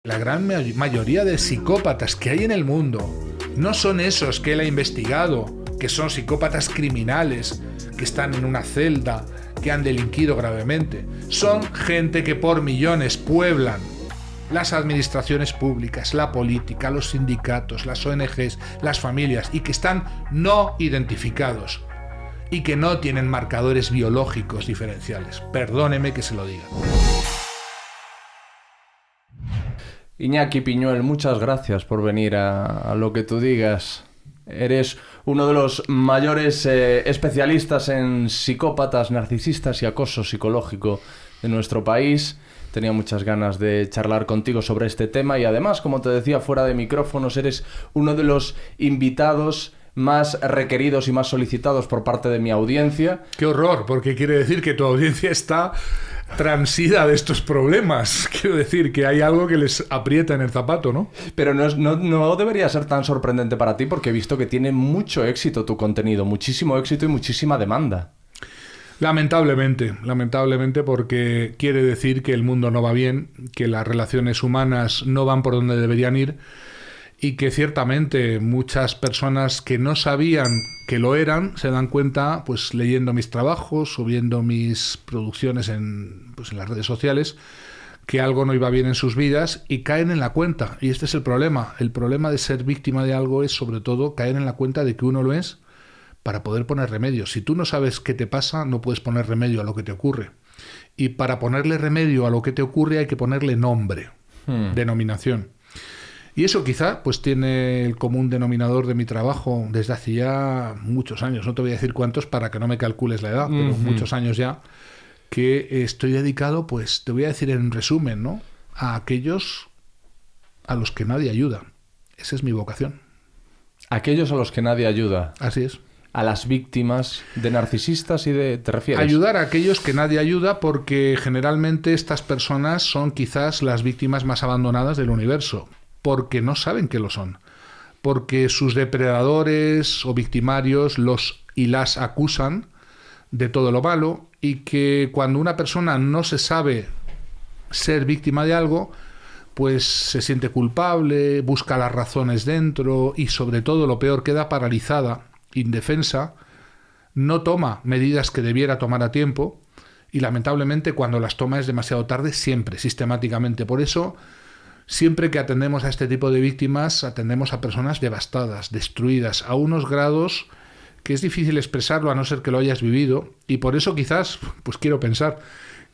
La gran mayoría de psicópatas que hay en el mundo no son esos que él ha investigado, que son psicópatas criminales, que están en una celda, que han delinquido gravemente. Son gente que por millones pueblan las administraciones públicas, la política, los sindicatos, las ONGs, las familias, y que están no identificados y que no tienen marcadores biológicos diferenciales. Perdóneme que se lo diga. Iñaki Piñuel, muchas gracias por venir a Lo que tú digas. Eres uno de los mayores especialistas en psicópatas, narcisistas y acoso psicológico de nuestro país. Tenía muchas ganas de charlar contigo sobre este tema y además, como te decía fuera de micrófonos, eres uno de los invitados más requeridos y más solicitados por parte de mi audiencia. ¡Qué horror! Porque quiere decir que tu audiencia está transida de estos problemas. Quiero decir que hay algo que les aprieta en el zapato, ¿no? Pero no debería ser tan sorprendente para ti porque he visto que tiene mucho éxito tu contenido, muchísimo éxito y muchísima demanda. Lamentablemente porque quiere decir que el mundo no va bien, que las relaciones humanas no van por donde deberían ir y que ciertamente muchas personas que no sabían que lo eran se dan cuenta, pues leyendo mis trabajos o viendo mis producciones en las redes sociales, que algo no iba bien en sus vidas y caen en la cuenta. Y este es el problema. El problema de ser víctima de algo es sobre todo caer en la cuenta de que uno lo es para poder poner remedio. Si tú no sabes qué te pasa, no puedes poner remedio a lo que te ocurre. Y para ponerle remedio a lo que te ocurre hay que ponerle nombre, denominación. Y eso quizá pues tiene el común denominador de mi trabajo desde hace ya muchos años. No te voy a decir cuántos para que no me calcules la edad, pero muchos años ya que estoy dedicado, pues te voy a decir en resumen, ¿no?, a aquellos a los que nadie ayuda. Esa es mi vocación. Aquellos a los que nadie ayuda. Así es. A las víctimas de narcisistas y de... ¿Te refieres? Ayudar a aquellos que nadie ayuda porque generalmente estas personas son quizás las víctimas más abandonadas del universo. Porque no saben que lo son, porque sus depredadores o victimarios los y las acusan de todo lo malo y que cuando una persona no se sabe ser víctima de algo, pues se siente culpable, busca las razones dentro y sobre todo lo peor, queda paralizada, indefensa, no toma medidas que debiera tomar a tiempo y lamentablemente cuando las toma es demasiado tarde, siempre, sistemáticamente. Por eso siempre que atendemos a este tipo de víctimas, atendemos a personas devastadas, destruidas, a unos grados que es difícil expresarlo a no ser que lo hayas vivido, y por eso quizás, pues quiero pensar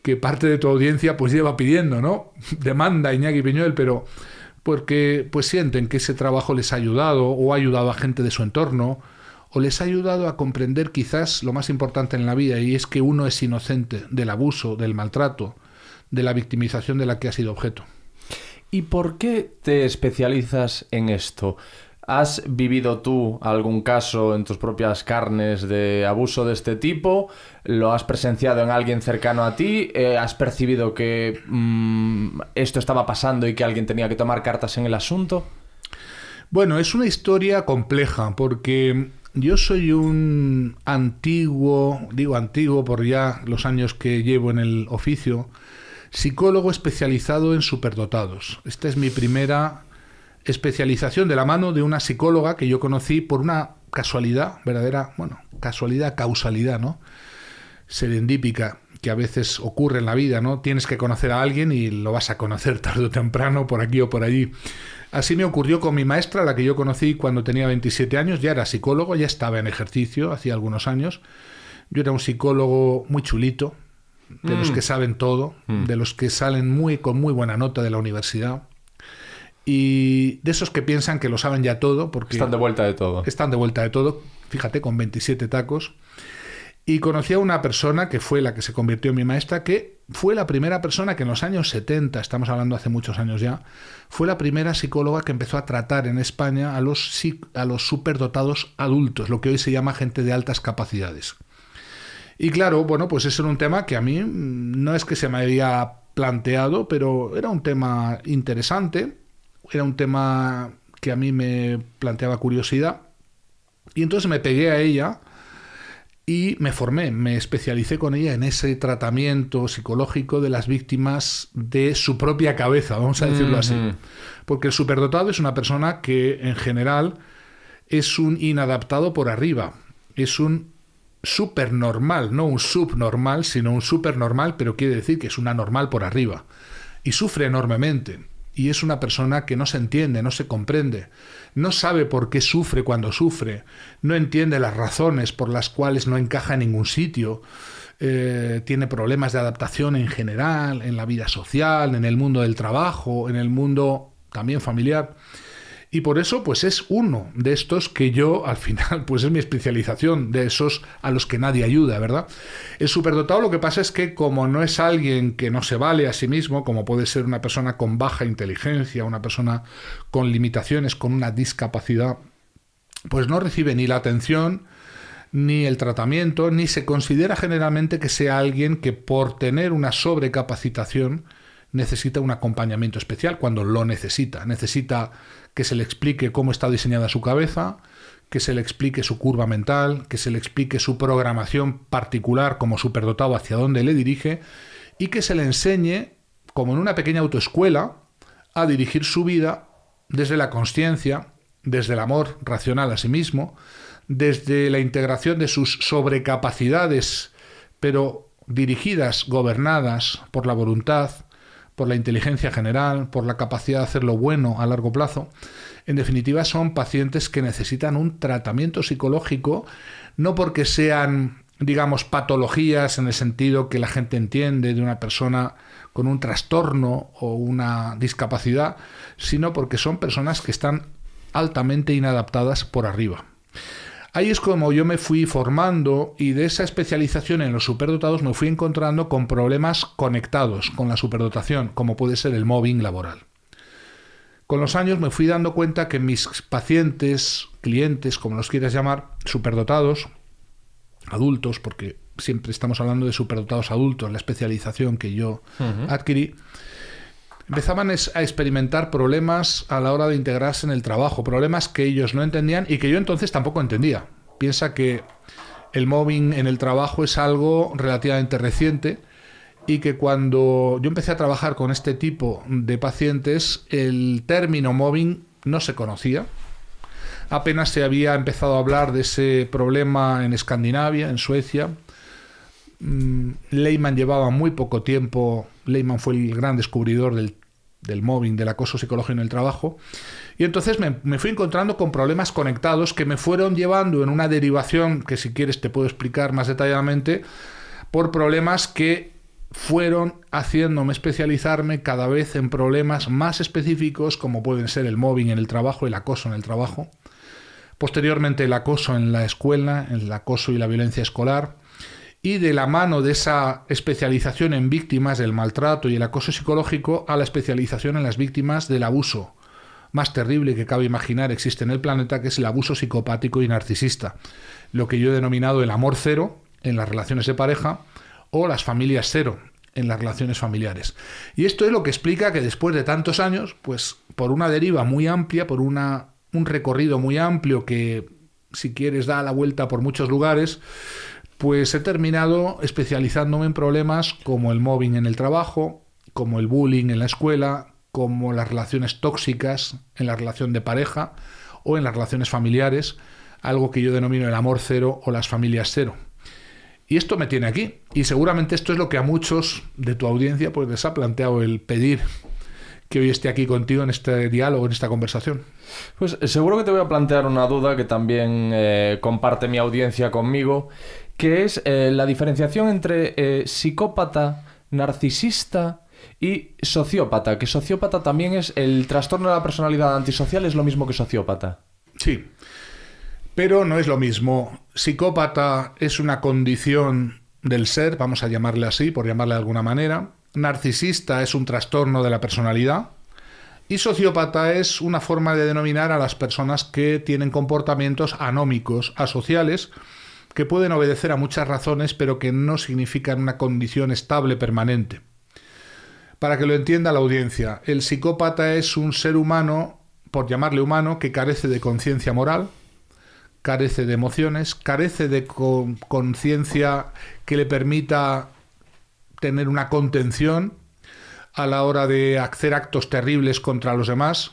que parte de tu audiencia pues lleva pidiendo, ¿no?, demanda Iñaki Piñuel, pero porque pues sienten que ese trabajo les ha ayudado, o ha ayudado a gente de su entorno, o les ha ayudado a comprender quizás lo más importante en la vida, y es que uno es inocente del abuso, del maltrato, de la victimización de la que ha sido objeto. ¿Y por qué te especializas en esto? ¿Has vivido tú algún caso en tus propias carnes de abuso de este tipo? ¿Lo has presenciado en alguien cercano a ti? ¿Has percibido que esto estaba pasando y que alguien tenía que tomar cartas en el asunto? Bueno, es una historia compleja porque yo soy un antiguo, digo antiguo por ya los años que llevo en el oficio, psicólogo especializado en superdotados. Esta es mi primera especialización de la mano de una psicóloga que yo conocí por una casualidad, causalidad, ¿no?, serendípica, que a veces ocurre en la vida, ¿no? Tienes que conocer a alguien y lo vas a conocer tarde o temprano, por aquí o por allí. Así me ocurrió con mi maestra, la que yo conocí cuando tenía 27 años, ya era psicólogo, ya estaba en ejercicio hacía algunos años. Yo era un psicólogo muy chulito, de los que saben todo, de los que salen con muy buena nota de la universidad y de esos que piensan que lo saben ya todo porque están de vuelta de todo. Están de vuelta de todo, fíjate, con 27 tacos. Y conocí a una persona que fue la que se convirtió en mi maestra, que fue la primera persona que en los años 70, estamos hablando hace muchos años ya, fue la primera psicóloga que empezó a tratar en España a los superdotados adultos, lo que hoy se llama gente de altas capacidades. Y claro, bueno, pues eso era un tema que a mí no es que se me había planteado, pero era un tema interesante, era un tema que a mí me planteaba curiosidad. Y entonces me pegué a ella y me formé, me especialicé con ella en ese tratamiento psicológico de las víctimas de su propia cabeza, vamos a decirlo así. Porque el superdotado es una persona que en general es un inadaptado por arriba, es un supernormal, no un subnormal, sino un supernormal, pero quiere decir que es una normal por arriba. Y sufre enormemente. Y es una persona que no se entiende, no se comprende, no sabe por qué sufre cuando sufre, no entiende las razones por las cuales no encaja en ningún sitio, tiene problemas de adaptación en general, en la vida social, en el mundo del trabajo, en el mundo también familiar. Y por eso, pues es uno de estos que yo, al final, pues es mi especialización, de esos a los que nadie ayuda, ¿verdad? El superdotado lo que pasa es que como no es alguien que no se vale a sí mismo, como puede ser una persona con baja inteligencia, una persona con limitaciones, con una discapacidad, pues no recibe ni la atención, ni el tratamiento, ni se considera generalmente que sea alguien que por tener una sobrecapacitación necesita un acompañamiento especial cuando lo necesita. Necesita que se le explique cómo está diseñada su cabeza, que se le explique su curva mental, que se le explique su programación particular como superdotado hacia dónde le dirige y que se le enseñe, como en una pequeña autoescuela, a dirigir su vida desde la consciencia, desde el amor racional a sí mismo, desde la integración de sus sobrecapacidades, pero dirigidas, gobernadas por la voluntad, por la inteligencia general, por la capacidad de hacer lo bueno a largo plazo. En definitiva, son pacientes que necesitan un tratamiento psicológico, no porque sean, digamos, patologías en el sentido que la gente entiende de una persona con un trastorno o una discapacidad, sino porque son personas que están altamente inadaptadas por arriba. Ahí es como yo me fui formando y de esa especialización en los superdotados me fui encontrando con problemas conectados con la superdotación, como puede ser el mobbing laboral. Con los años me fui dando cuenta que mis pacientes, clientes, como los quieras llamar, superdotados, adultos, porque siempre estamos hablando de superdotados adultos, la especialización que yo adquirí, empezaban a experimentar problemas a la hora de integrarse en el trabajo, problemas que ellos no entendían y que yo entonces tampoco entendía. Piensa que el mobbing en el trabajo es algo relativamente reciente y que cuando yo empecé a trabajar con este tipo de pacientes, el término mobbing no se conocía. Apenas se había empezado a hablar de ese problema en Escandinavia, en Suecia. Lehmann llevaba muy poco tiempo. Lehmann fue el gran descubridor del mobbing, del acoso psicológico en el trabajo. Y entonces me fui encontrando con problemas conectados que me fueron llevando en una derivación que, si quieres, te puedo explicar más detalladamente, por problemas que fueron haciéndome especializarme cada vez en problemas más específicos, como pueden ser el mobbing en el trabajo, el acoso en el trabajo. Posteriormente, el acoso en la escuela, el acoso y la violencia escolar. Y de la mano de esa especialización en víctimas del maltrato y el acoso psicológico a la especialización en las víctimas del abuso más terrible que cabe imaginar existe en el planeta, que es el abuso psicopático y narcisista, lo que yo he denominado el amor cero en las relaciones de pareja o las familias cero en las relaciones familiares. Y esto es lo que explica que después de tantos años, pues por una deriva muy amplia, por un recorrido muy amplio que, si quieres, da la vuelta por muchos lugares, pues he terminado especializándome en problemas como el mobbing en el trabajo, como el bullying en la escuela, como las relaciones tóxicas en la relación de pareja o en las relaciones familiares, algo que yo denomino el amor cero o las familias cero. Y esto me tiene aquí. Y seguramente esto es lo que a muchos de tu audiencia pues les ha planteado el pedir que hoy esté aquí contigo en este diálogo, en esta conversación. Pues seguro que te voy a plantear una duda que también comparte mi audiencia conmigo, que es la diferenciación entre psicópata, narcisista y sociópata, que sociópata también es el trastorno de la personalidad antisocial, es lo mismo que sociópata. Sí, pero no es lo mismo. Psicópata es una condición del ser, vamos a llamarle así, por llamarle de alguna manera. Narcisista es un trastorno de la personalidad. Y sociópata es una forma de denominar a las personas que tienen comportamientos anómicos, asociales, que pueden obedecer a muchas razones, pero que no significan una condición estable permanente. Para que lo entienda la audiencia, el psicópata es un ser humano, por llamarle humano, que carece de conciencia moral, carece de emociones, carece de conciencia que le permita tener una contención a la hora de hacer actos terribles contra los demás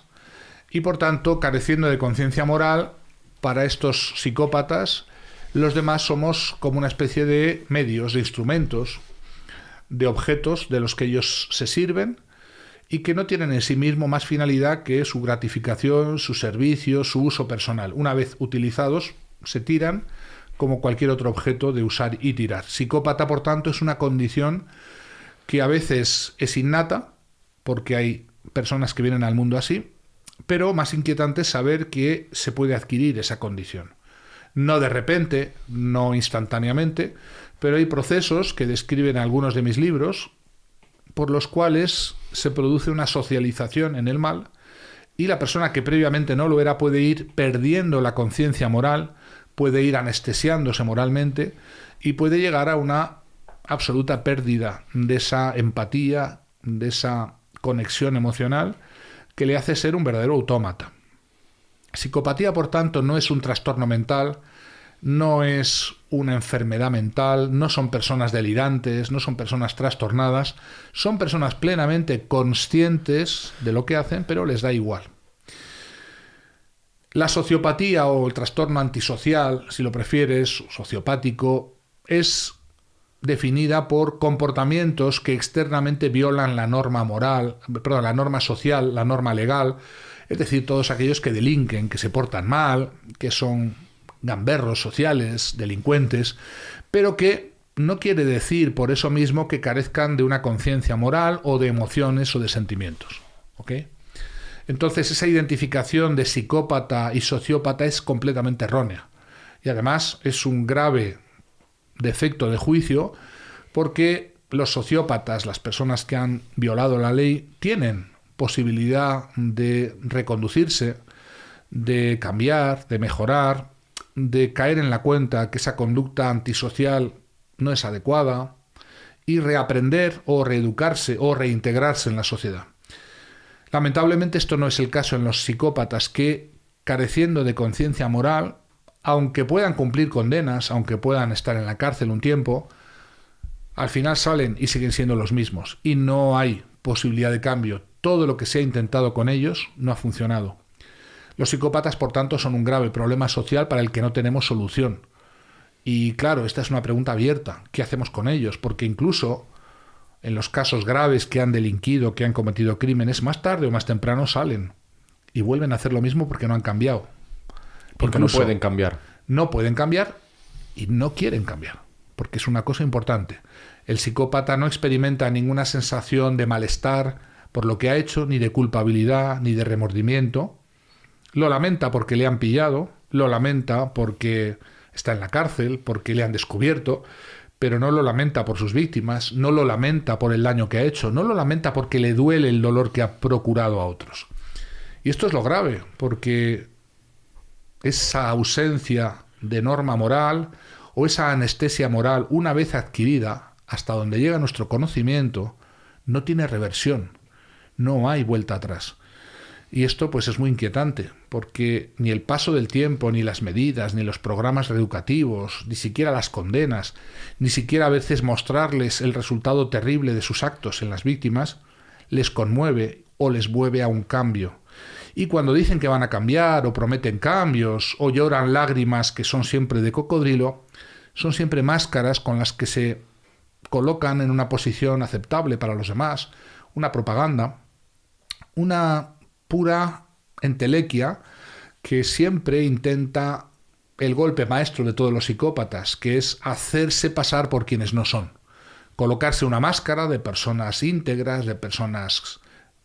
y, por tanto, careciendo de conciencia moral, para estos psicópatas, los demás somos como una especie de medios, de instrumentos, de objetos de los que ellos se sirven y que no tienen en sí mismo más finalidad que su gratificación, su servicio, su uso personal. Una vez utilizados, se tiran como cualquier otro objeto de usar y tirar. Psicópata, por tanto, es una condición que a veces es innata, porque hay personas que vienen al mundo así, pero más inquietante es saber que se puede adquirir esa condición. No de repente, no instantáneamente, pero hay procesos que describen algunos de mis libros por los cuales se produce una socialización en el mal y la persona que previamente no lo era puede ir perdiendo la conciencia moral, puede ir anestesiándose moralmente y puede llegar a una absoluta pérdida de esa empatía, de esa conexión emocional que le hace ser un verdadero autómata. Psicopatía, por tanto, no es un trastorno mental, no es una enfermedad mental, no son personas delirantes, no son personas trastornadas, son personas plenamente conscientes de lo que hacen, pero les da igual. La sociopatía o el trastorno antisocial, si lo prefieres, sociopático, es definida por comportamientos que externamente violan la norma moral, perdón, la norma social, la norma legal, es decir, todos aquellos que delinquen, que se portan mal, que son gamberros sociales, delincuentes, pero que no quiere decir por eso mismo que carezcan de una conciencia moral o de emociones o de sentimientos. ¿Ok? Entonces esa identificación de psicópata y sociópata es completamente errónea. Y además es un grave defecto de juicio porque los sociópatas, las personas que han violado la ley, tienen posibilidad de reconducirse, de cambiar, de mejorar, de caer en la cuenta que esa conducta antisocial no es adecuada y reaprender o reeducarse o reintegrarse en la sociedad. Lamentablemente esto no es el caso en los psicópatas que, careciendo de conciencia moral, aunque puedan cumplir condenas, aunque puedan estar en la cárcel un tiempo, al final salen y siguen siendo los mismos y no hay posibilidad de cambio. Todo lo que se ha intentado con ellos no ha funcionado. Los psicópatas, por tanto, son un grave problema social para el que no tenemos solución. Y claro, esta es una pregunta abierta. ¿Qué hacemos con ellos? Porque incluso en los casos graves que han delinquido, que han cometido crímenes, más tarde o más temprano salen y vuelven a hacer lo mismo porque no han cambiado. Porque no pueden cambiar. No pueden cambiar y no quieren cambiar, porque es una cosa importante. El psicópata no experimenta ninguna sensación de malestar por lo que ha hecho, ni de culpabilidad, ni de remordimiento. Lo lamenta porque le han pillado, lo lamenta porque está en la cárcel, porque le han descubierto, pero no lo lamenta por sus víctimas, no lo lamenta por el daño que ha hecho, no lo lamenta porque le duele el dolor que ha procurado a otros. Y esto es lo grave, porque esa ausencia de norma moral o esa anestesia moral, una vez adquirida, hasta donde llega nuestro conocimiento, no tiene reversión, no hay vuelta atrás. Y esto pues es muy inquietante, porque ni el paso del tiempo, ni las medidas, ni los programas reeducativos, ni siquiera las condenas, ni siquiera a veces mostrarles el resultado terrible de sus actos en las víctimas, les conmueve o les mueve a un cambio. Y cuando dicen que van a cambiar, o prometen cambios, o lloran lágrimas que son siempre de cocodrilo, son siempre máscaras con las que se colocan en una posición aceptable para los demás, una propaganda, una pura entelequia que siempre intenta el golpe maestro de todos los psicópatas, que es hacerse pasar por quienes no son. Colocarse una máscara de personas íntegras, de personas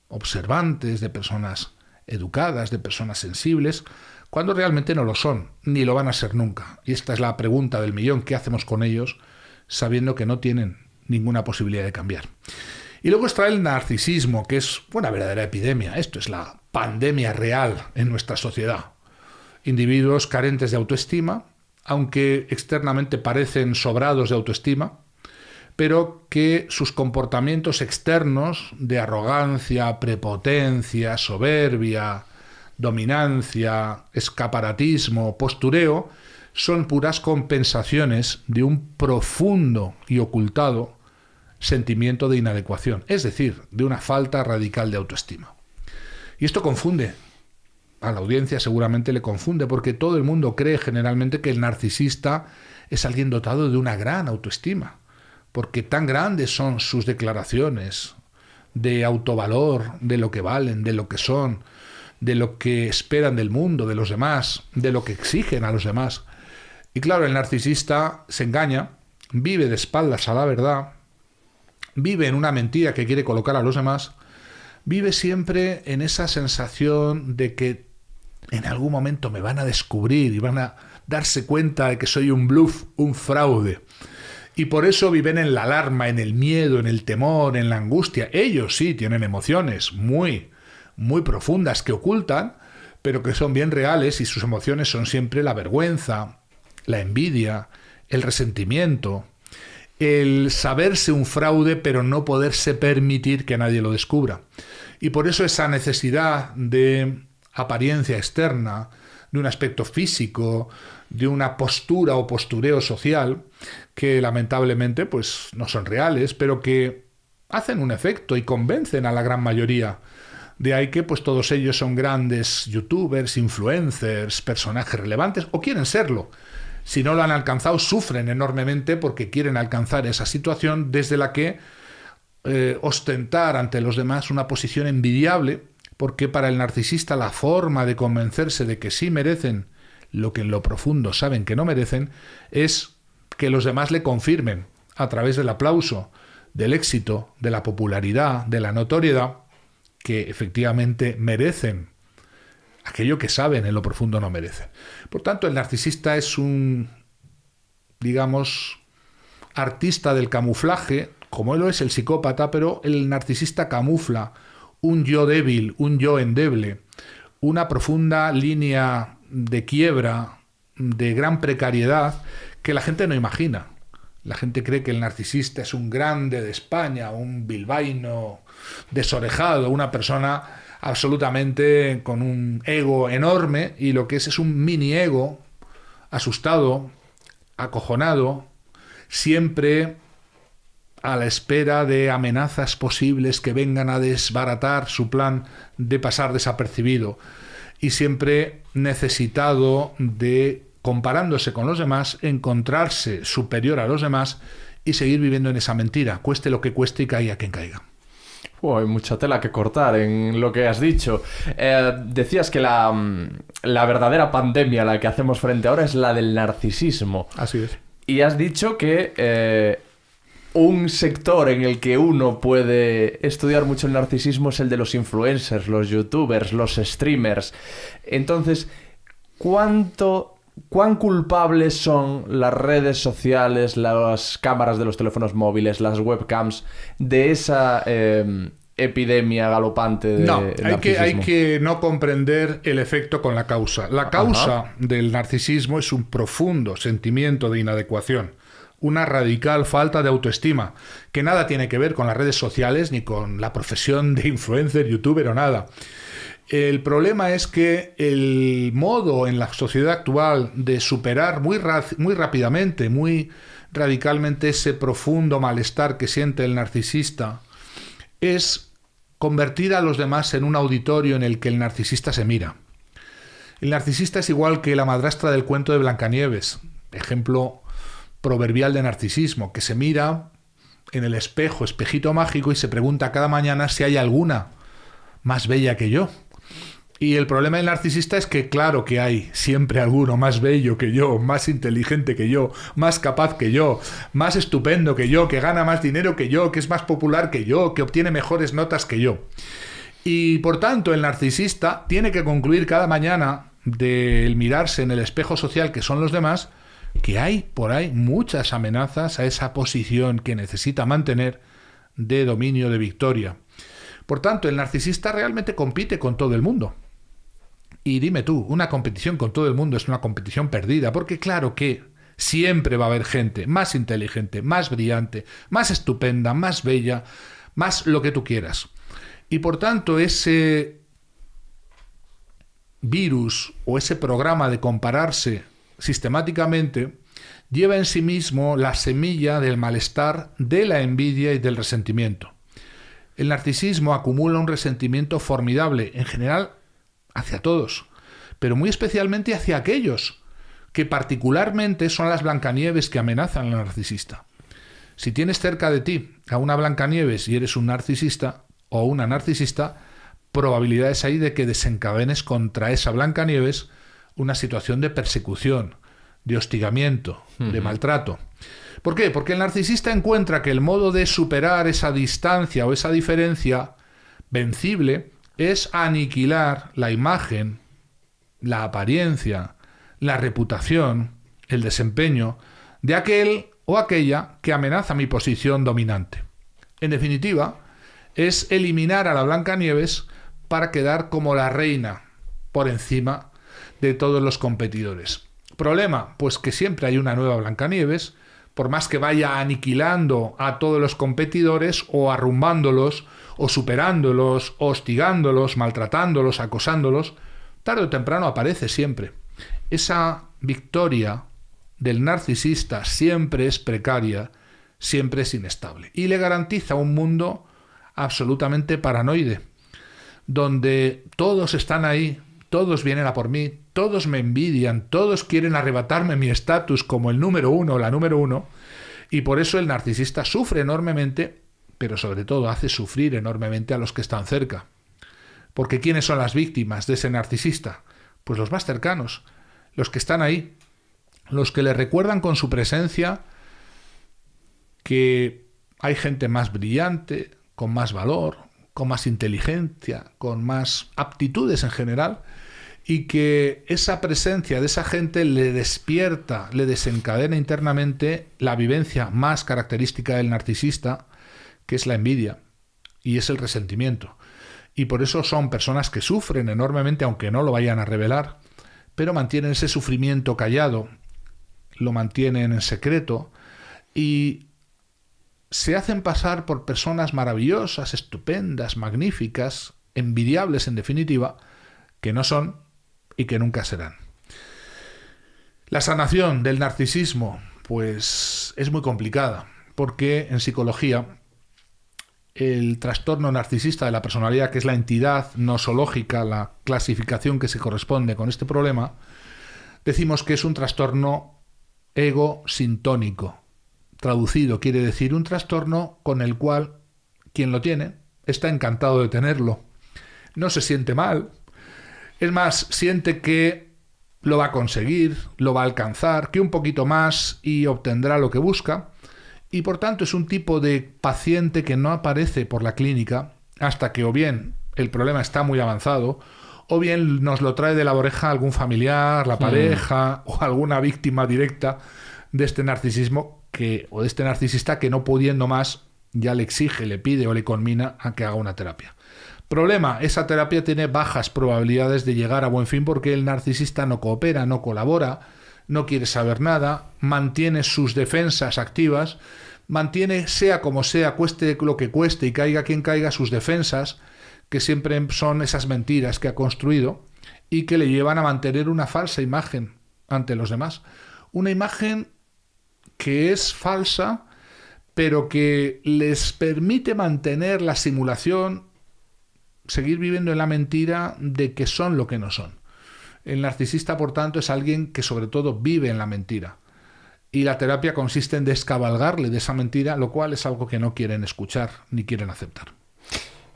observantes, de personas educadas, de personas sensibles, cuando realmente no lo son, ni lo van a ser nunca. Y esta es la pregunta del millón: ¿qué hacemos con ellos sabiendo que no tienen ninguna posibilidad de cambiar? Y luego está el narcisismo, que es una verdadera epidemia. Esto es la pandemia real en nuestra sociedad. Individuos carentes de autoestima, aunque externamente parecen sobrados de autoestima, pero que sus comportamientos externos de arrogancia, prepotencia, soberbia, dominancia, escaparatismo, postureo, son puras compensaciones de un profundo y ocultado sentimiento de inadecuación, es decir, de una falta radical de autoestima. Y esto confunde. A la audiencia seguramente le confunde, porque todo el mundo cree generalmente que el narcisista es alguien dotado de una gran autoestima, porque tan grandes son sus declaraciones de autovalor, de lo que valen, de lo que son, de lo que esperan del mundo, de los demás, de lo que exigen a los demás. Y claro, el narcisista se engaña, vive de espaldas a la verdad, vive en una mentira que quiere colocar a los demás, vive siempre en esa sensación de que en algún momento me van a descubrir y van a darse cuenta de que soy un bluff, un fraude. Y por eso viven en la alarma, en el miedo, en el temor, en la angustia. Ellos sí tienen emociones muy, muy profundas que ocultan, pero que son bien reales, y sus emociones son siempre la vergüenza, la envidia, el resentimiento, el saberse un fraude pero no poderse permitir que nadie lo descubra. Y por eso esa necesidad de apariencia externa, de un aspecto físico, de una postura o postureo social, que lamentablemente pues no son reales, pero que hacen un efecto y convencen a la gran mayoría. De ahí que pues todos ellos son grandes youtubers, influencers, personajes relevantes, o quieren serlo. Si no lo han alcanzado, sufren enormemente porque quieren alcanzar esa situación desde la que ostentar ante los demás una posición envidiable, porque para el narcisista la forma de convencerse de que sí merecen lo que en lo profundo saben que no merecen es que los demás le confirmen a través del aplauso, del éxito, de la popularidad, de la notoriedad, que efectivamente merecen aquello que saben en lo profundo no merecen. Por tanto, el narcisista es un, digamos, artista del camuflaje, como lo es el psicópata, pero el narcisista camufla un yo débil, un yo endeble, una profunda línea de quiebra, de gran precariedad, que la gente no imagina. La gente cree que el narcisista es un grande de España, un bilbaíno desorejado, una persona absolutamente con un ego enorme, y lo que es un mini ego asustado, acojonado, siempre a la espera de amenazas posibles que vengan a desbaratar su plan de pasar desapercibido, y siempre necesitado de, comparándose con los demás, encontrarse superior a los demás y seguir viviendo en esa mentira, cueste lo que cueste y caiga quien caiga. Hay mucha tela que cortar en lo que has dicho. Decías que la verdadera pandemia a la que hacemos frente ahora es la del narcisismo. Así es. Y has dicho que un sector en el que uno puede estudiar mucho el narcisismo es el de los influencers, los youtubers, los streamers. Entonces, ¿cuán culpables son las redes sociales, las cámaras de los teléfonos móviles, las webcams de esa epidemia galopante de narcisismo? Hay que no comprender el efecto con la causa. La causa del narcisismo es un profundo sentimiento de inadecuación, una radical falta de autoestima, que nada tiene que ver con las redes sociales ni con la profesión de influencer, youtuber o nada. El problema es que el modo en la sociedad actual de superar muy rápidamente, muy radicalmente ese profundo malestar que siente el narcisista es convertir a los demás en un auditorio en el que el narcisista se mira. El narcisista es igual que la madrastra del cuento de Blancanieves, ejemplo proverbial de narcisismo, que se mira en el espejo, espejito mágico, y se pregunta cada mañana si hay alguna más bella que yo. Y el problema del narcisista es que claro que hay siempre alguno más bello que yo, más inteligente que yo, más capaz que yo, más estupendo que yo, que gana más dinero que yo, que es más popular que yo, que obtiene mejores notas que yo. Y por tanto el narcisista tiene que concluir cada mañana del mirarse en el espejo social que son los demás, que hay por ahí muchas amenazas a esa posición que necesita mantener de dominio, de victoria. Por tanto, el narcisista realmente compite con todo el mundo. Y dime tú, una competición con todo el mundo es una competición perdida, porque claro que siempre va a haber gente más inteligente, más brillante, más estupenda, más bella, más lo que tú quieras. Y por tanto, ese virus o ese programa de compararse sistemáticamente lleva en sí mismo la semilla del malestar, de la envidia y del resentimiento. El narcisismo acumula un resentimiento formidable, en general hacia todos, pero muy especialmente hacia aquellos que particularmente son las Blancanieves que amenazan al narcisista. Si tienes cerca de ti a una Blancanieves y eres un narcisista o una narcisista, probabilidades hay de que desencadenes contra esa Blancanieves una situación de persecución, de hostigamiento, de maltrato. ¿Por qué? Porque el narcisista encuentra que el modo de superar esa distancia o esa diferencia vencible es aniquilar la imagen, la apariencia, la reputación, el desempeño de aquel o aquella que amenaza mi posición dominante. En definitiva, es eliminar a la Blancanieves para quedar como la reina por encima de todos los competidores. ¿Problema? Pues que siempre hay una nueva Blancanieves, por más que vaya aniquilando a todos los competidores o arrumbándolos o superándolos, hostigándolos, maltratándolos, acosándolos, tarde o temprano aparece siempre. Esa victoria del narcisista siempre es precaria, siempre es inestable y le garantiza un mundo absolutamente paranoide, donde todos están ahí, todos vienen a por mí, todos me envidian, todos quieren arrebatarme mi estatus como el número uno o la número uno, y por eso el narcisista sufre enormemente, pero sobre todo hace sufrir enormemente a los que están cerca. Porque ¿quiénes son las víctimas de ese narcisista? Pues los más cercanos, los que están ahí, los que le recuerdan con su presencia que hay gente más brillante, con más valor, con más inteligencia, con más aptitudes en general, y que esa presencia de esa gente le despierta, le desencadena internamente la vivencia más característica del narcisista, que es la envidia y es el resentimiento. Y por eso son personas que sufren enormemente, aunque no lo vayan a revelar, pero mantienen ese sufrimiento callado, lo mantienen en secreto y se hacen pasar por personas maravillosas, estupendas, magníficas, envidiables en definitiva, que no son y que nunca serán. La sanación del narcisismo, pues es muy complicada, porque en psicología el trastorno narcisista de la personalidad, que es la entidad nosológica, la clasificación que se corresponde con este problema, decimos que es un trastorno egosintónico. Traducido quiere decir un trastorno con el cual quien lo tiene está encantado de tenerlo. No se siente mal. Es más, siente que lo va a conseguir, lo va a alcanzar, que un poquito más y obtendrá lo que busca. Y por tanto es un tipo de paciente que no aparece por la clínica hasta que o bien el problema está muy avanzado o bien nos lo trae de la oreja algún familiar, la pareja o alguna víctima directa de este narcisismo o de este narcisista que no pudiendo más ya le exige, le pide o le conmina a que haga una terapia. Problema, esa terapia tiene bajas probabilidades de llegar a buen fin porque el narcisista no coopera, no colabora, no quiere saber nada, mantiene sus defensas activas, mantiene, sea como sea, cueste lo que cueste y caiga quien caiga, sus defensas, que siempre son esas mentiras que ha construido y que le llevan a mantener una falsa imagen ante los demás. Una imagen que es falsa, pero que les permite mantener la simulación, seguir viviendo en la mentira de que son lo que no son. El narcisista, por tanto, es alguien que sobre todo vive en la mentira. Y la terapia consiste en descabalgarle de esa mentira, lo cual es algo que no quieren escuchar ni quieren aceptar.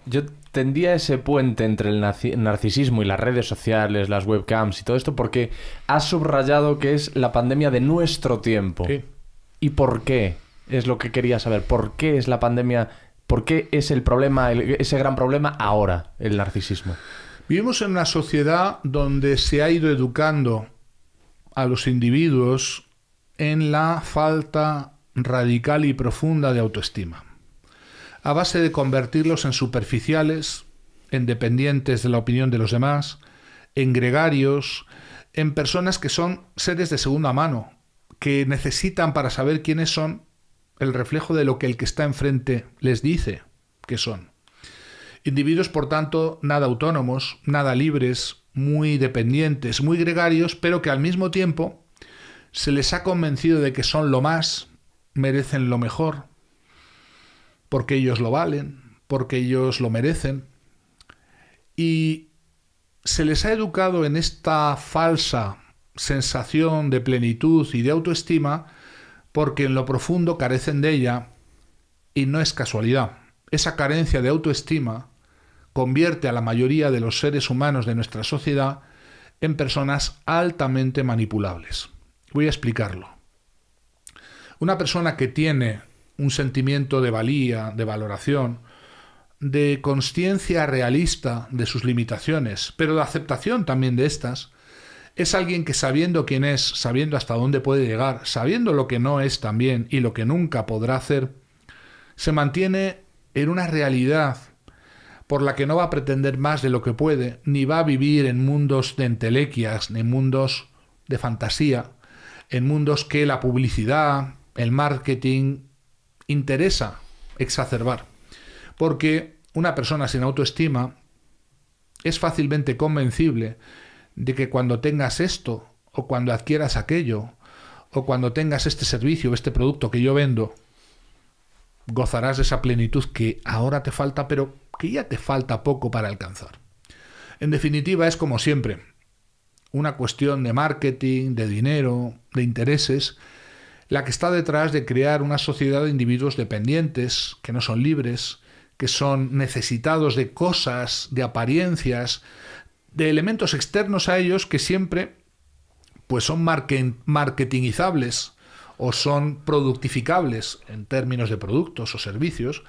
Yo tendía ese puente entre el narcisismo y las redes sociales, las webcams y todo esto, porque has subrayado que es la pandemia de nuestro tiempo. Sí. ¿Y por qué? Es lo que quería saber. ¿Por qué es la pandemia? ¿Por qué es el problema, ese gran problema ahora, el narcisismo? Vivimos en una sociedad donde se ha ido educando a los individuos en la falta radical y profunda de autoestima, a base de convertirlos en superficiales, en dependientes de la opinión de los demás, en gregarios, en personas que son seres de segunda mano, que necesitan para saber quiénes son el reflejo de lo que el que está enfrente les dice que son. Individuos, por tanto, nada autónomos, nada libres, muy dependientes, muy gregarios, pero que al mismo tiempo se les ha convencido de que son lo más, merecen lo mejor, porque ellos lo valen, porque ellos lo merecen, y se les ha educado en esta falsa sensación de plenitud y de autoestima porque en lo profundo carecen de ella, y no es casualidad. Esa carencia de autoestima convierte a la mayoría de los seres humanos de nuestra sociedad en personas altamente manipulables. Voy a explicarlo. Una persona que tiene un sentimiento de valía, de valoración, de consciencia realista de sus limitaciones, pero de aceptación también de estas, es alguien que, sabiendo quién es, sabiendo hasta dónde puede llegar, sabiendo lo que no es también y lo que nunca podrá hacer, se mantiene en una realidad por la que no va a pretender más de lo que puede, ni va a vivir en mundos de entelequias, ni en mundos de fantasía, en mundos que la publicidad, el marketing interesa exacerbar. Porque una persona sin autoestima es fácilmente convencible de que cuando tengas esto, o cuando adquieras aquello, o cuando tengas este servicio o este producto que yo vendo, gozarás de esa plenitud que ahora te falta, pero que ya te falta poco para alcanzar. En definitiva, es como siempre, una cuestión de marketing, de dinero, de intereses, la que está detrás de crear una sociedad de individuos dependientes, que no son libres, que son necesitados de cosas, de apariencias, de elementos externos a ellos que siempre pues son marketingizables o son productificables en términos de productos o servicios,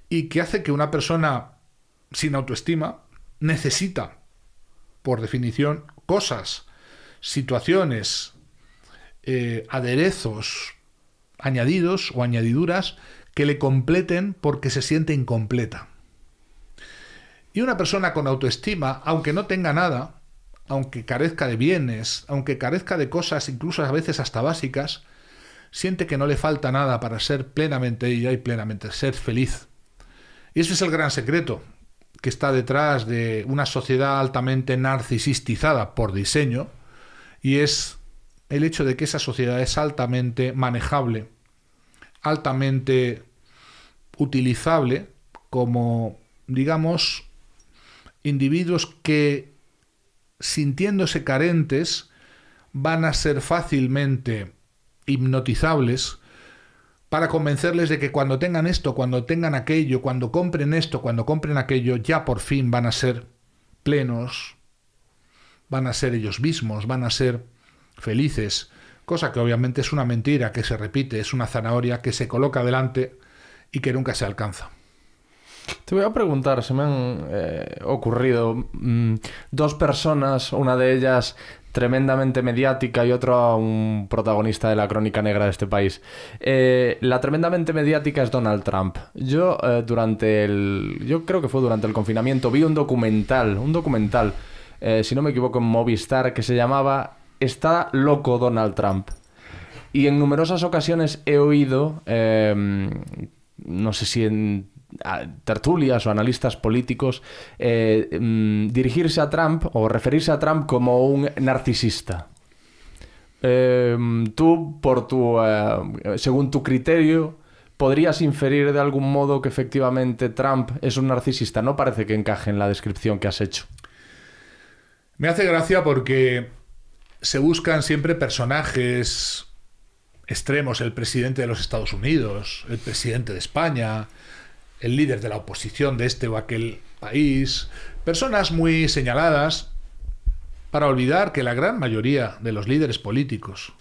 y que hace que una persona sin autoestima necesita, por definición, cosas, situaciones, aderezos, añadidos o añadiduras que le completen porque se siente incompleta. Y una persona con autoestima, aunque no tenga nada, aunque carezca de bienes, aunque carezca de cosas incluso a veces hasta básicas, siente que no le falta nada para ser plenamente ella y plenamente ser feliz. Y ese es el gran secreto que está detrás de una sociedad altamente narcisistizada por diseño, y es el hecho de que esa sociedad es altamente manejable, altamente utilizable como, digamos, individuos que, sintiéndose carentes, van a ser fácilmente hipnotizables para convencerles de que cuando tengan esto, cuando tengan aquello, cuando compren esto, cuando compren aquello, ya por fin van a ser plenos, van a ser ellos mismos, van a ser felices, cosa que obviamente es una mentira que se repite, es una zanahoria que se coloca delante y que nunca se alcanza. Te voy a preguntar, se me han ocurrido dos personas, una de ellas tremendamente mediática y otra un protagonista de la crónica negra de este país. La tremendamente mediática es Donald Trump. Yo creo que fue durante el confinamiento, vi un documental, si no me equivoco, en Movistar, que se llamaba "Está loco Donald Trump". Y en numerosas ocasiones he oído, no sé si en tertulias o analistas políticos, dirigirse a Trump o referirse a Trump como un narcisista. Tú, según tu criterio, ¿podrías inferir de algún modo que efectivamente Trump es un narcisista? No parece que encaje en la descripción que has hecho. Me hace gracia porque se buscan siempre personajes extremos, el presidente de los Estados Unidos, el presidente de España, el líder de la oposición de este o aquel país, personas muy señaladas, para olvidar que la gran mayoría de los líderes políticos,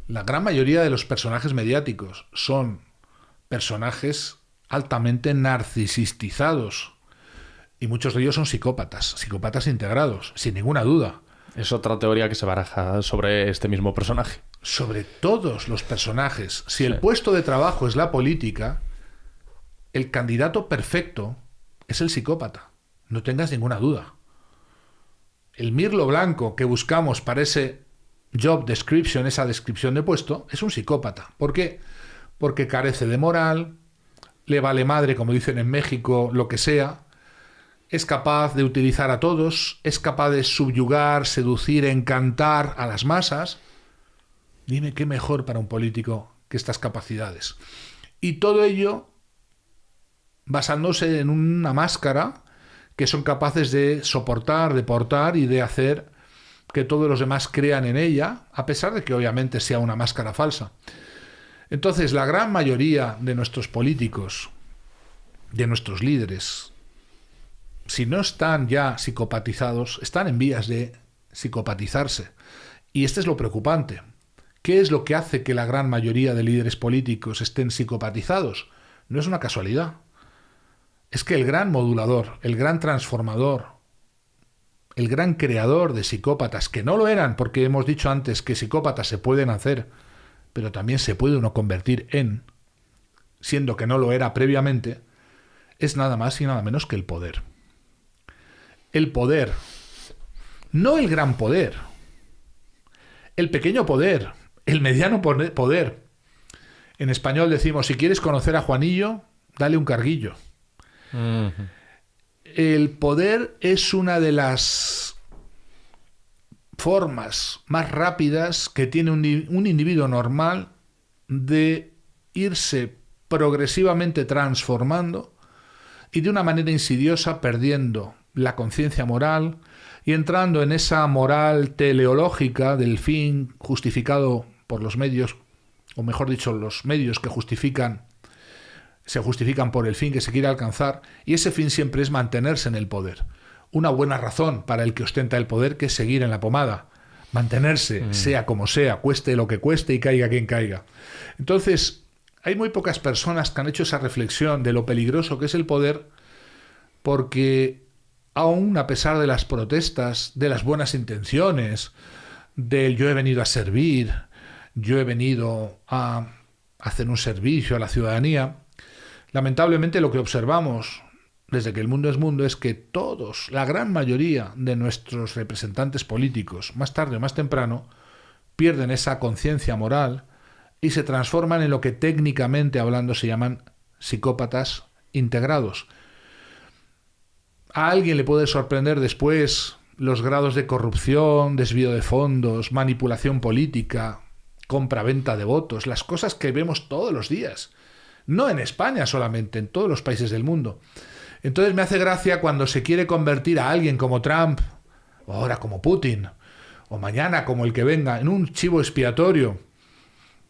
la gran mayoría de los personajes mediáticos son personajes altamente narcisistizados, y muchos de ellos son psicópatas integrados, sin ninguna duda. Es otra teoría que se baraja sobre este mismo personaje. Sobre todos los personajes. Si el puesto de trabajo es la política, el candidato perfecto es el psicópata. No tengas ninguna duda. El mirlo blanco que buscamos para ese job description, esa descripción de puesto, es un psicópata. ¿Por qué? Porque carece de moral, le vale madre, como dicen en México, lo que sea, es capaz de utilizar a todos, es capaz de subyugar, seducir, encantar a las masas. Dime qué mejor para un político que estas capacidades. Y todo ello basándose en una máscara que son capaces de soportar, de portar y de hacer que todos los demás crean en ella, a pesar de que obviamente sea una máscara falsa. Entonces, la gran mayoría de nuestros políticos, de nuestros líderes, si no están ya psicopatizados, están en vías de psicopatizarse. Y este es lo preocupante. ¿Qué es lo que hace que la gran mayoría de líderes políticos estén psicopatizados? No es una casualidad. Es que el gran modulador, el gran transformador, el gran creador de psicópatas, que no lo eran, porque hemos dicho antes que psicópatas se pueden hacer, pero también se puede uno convertir en, siendo que no lo era previamente, es nada más y nada menos que el poder. El poder, no el gran poder, el pequeño poder, el mediano poder. En español decimos, si quieres conocer a Juanillo, dale un carguillo. Uh-huh. El poder es una de las formas más rápidas que tiene un individuo normal de irse progresivamente transformando y de una manera insidiosa perdiendo la conciencia moral y entrando en esa moral teleológica del fin justificado por los medios, o mejor dicho, los medios que se justifican por el fin que se quiere alcanzar, y ese fin siempre es mantenerse en el poder. Una buena razón para el que ostenta el poder, que es seguir en la pomada, mantenerse, sea como sea, cueste lo que cueste y caiga quien caiga. Entonces, hay muy pocas personas que han hecho esa reflexión de lo peligroso que es el poder, porque aún a pesar de las protestas, de las buenas intenciones, del yo he venido a servir, yo he venido a hacer un servicio a la ciudadanía, lamentablemente lo que observamos desde que el mundo es mundo es que todos, la gran mayoría de nuestros representantes políticos, más tarde o más temprano, pierden esa conciencia moral y se transforman en lo que técnicamente hablando se llaman psicópatas integrados. A alguien le puede sorprender después los grados de corrupción, desvío de fondos, manipulación política, compra-venta de votos, las cosas que vemos todos los días. No en España solamente, en todos los países del mundo. Entonces me hace gracia cuando se quiere convertir a alguien como Trump, o ahora como Putin, o mañana como el que venga, en un chivo expiatorio.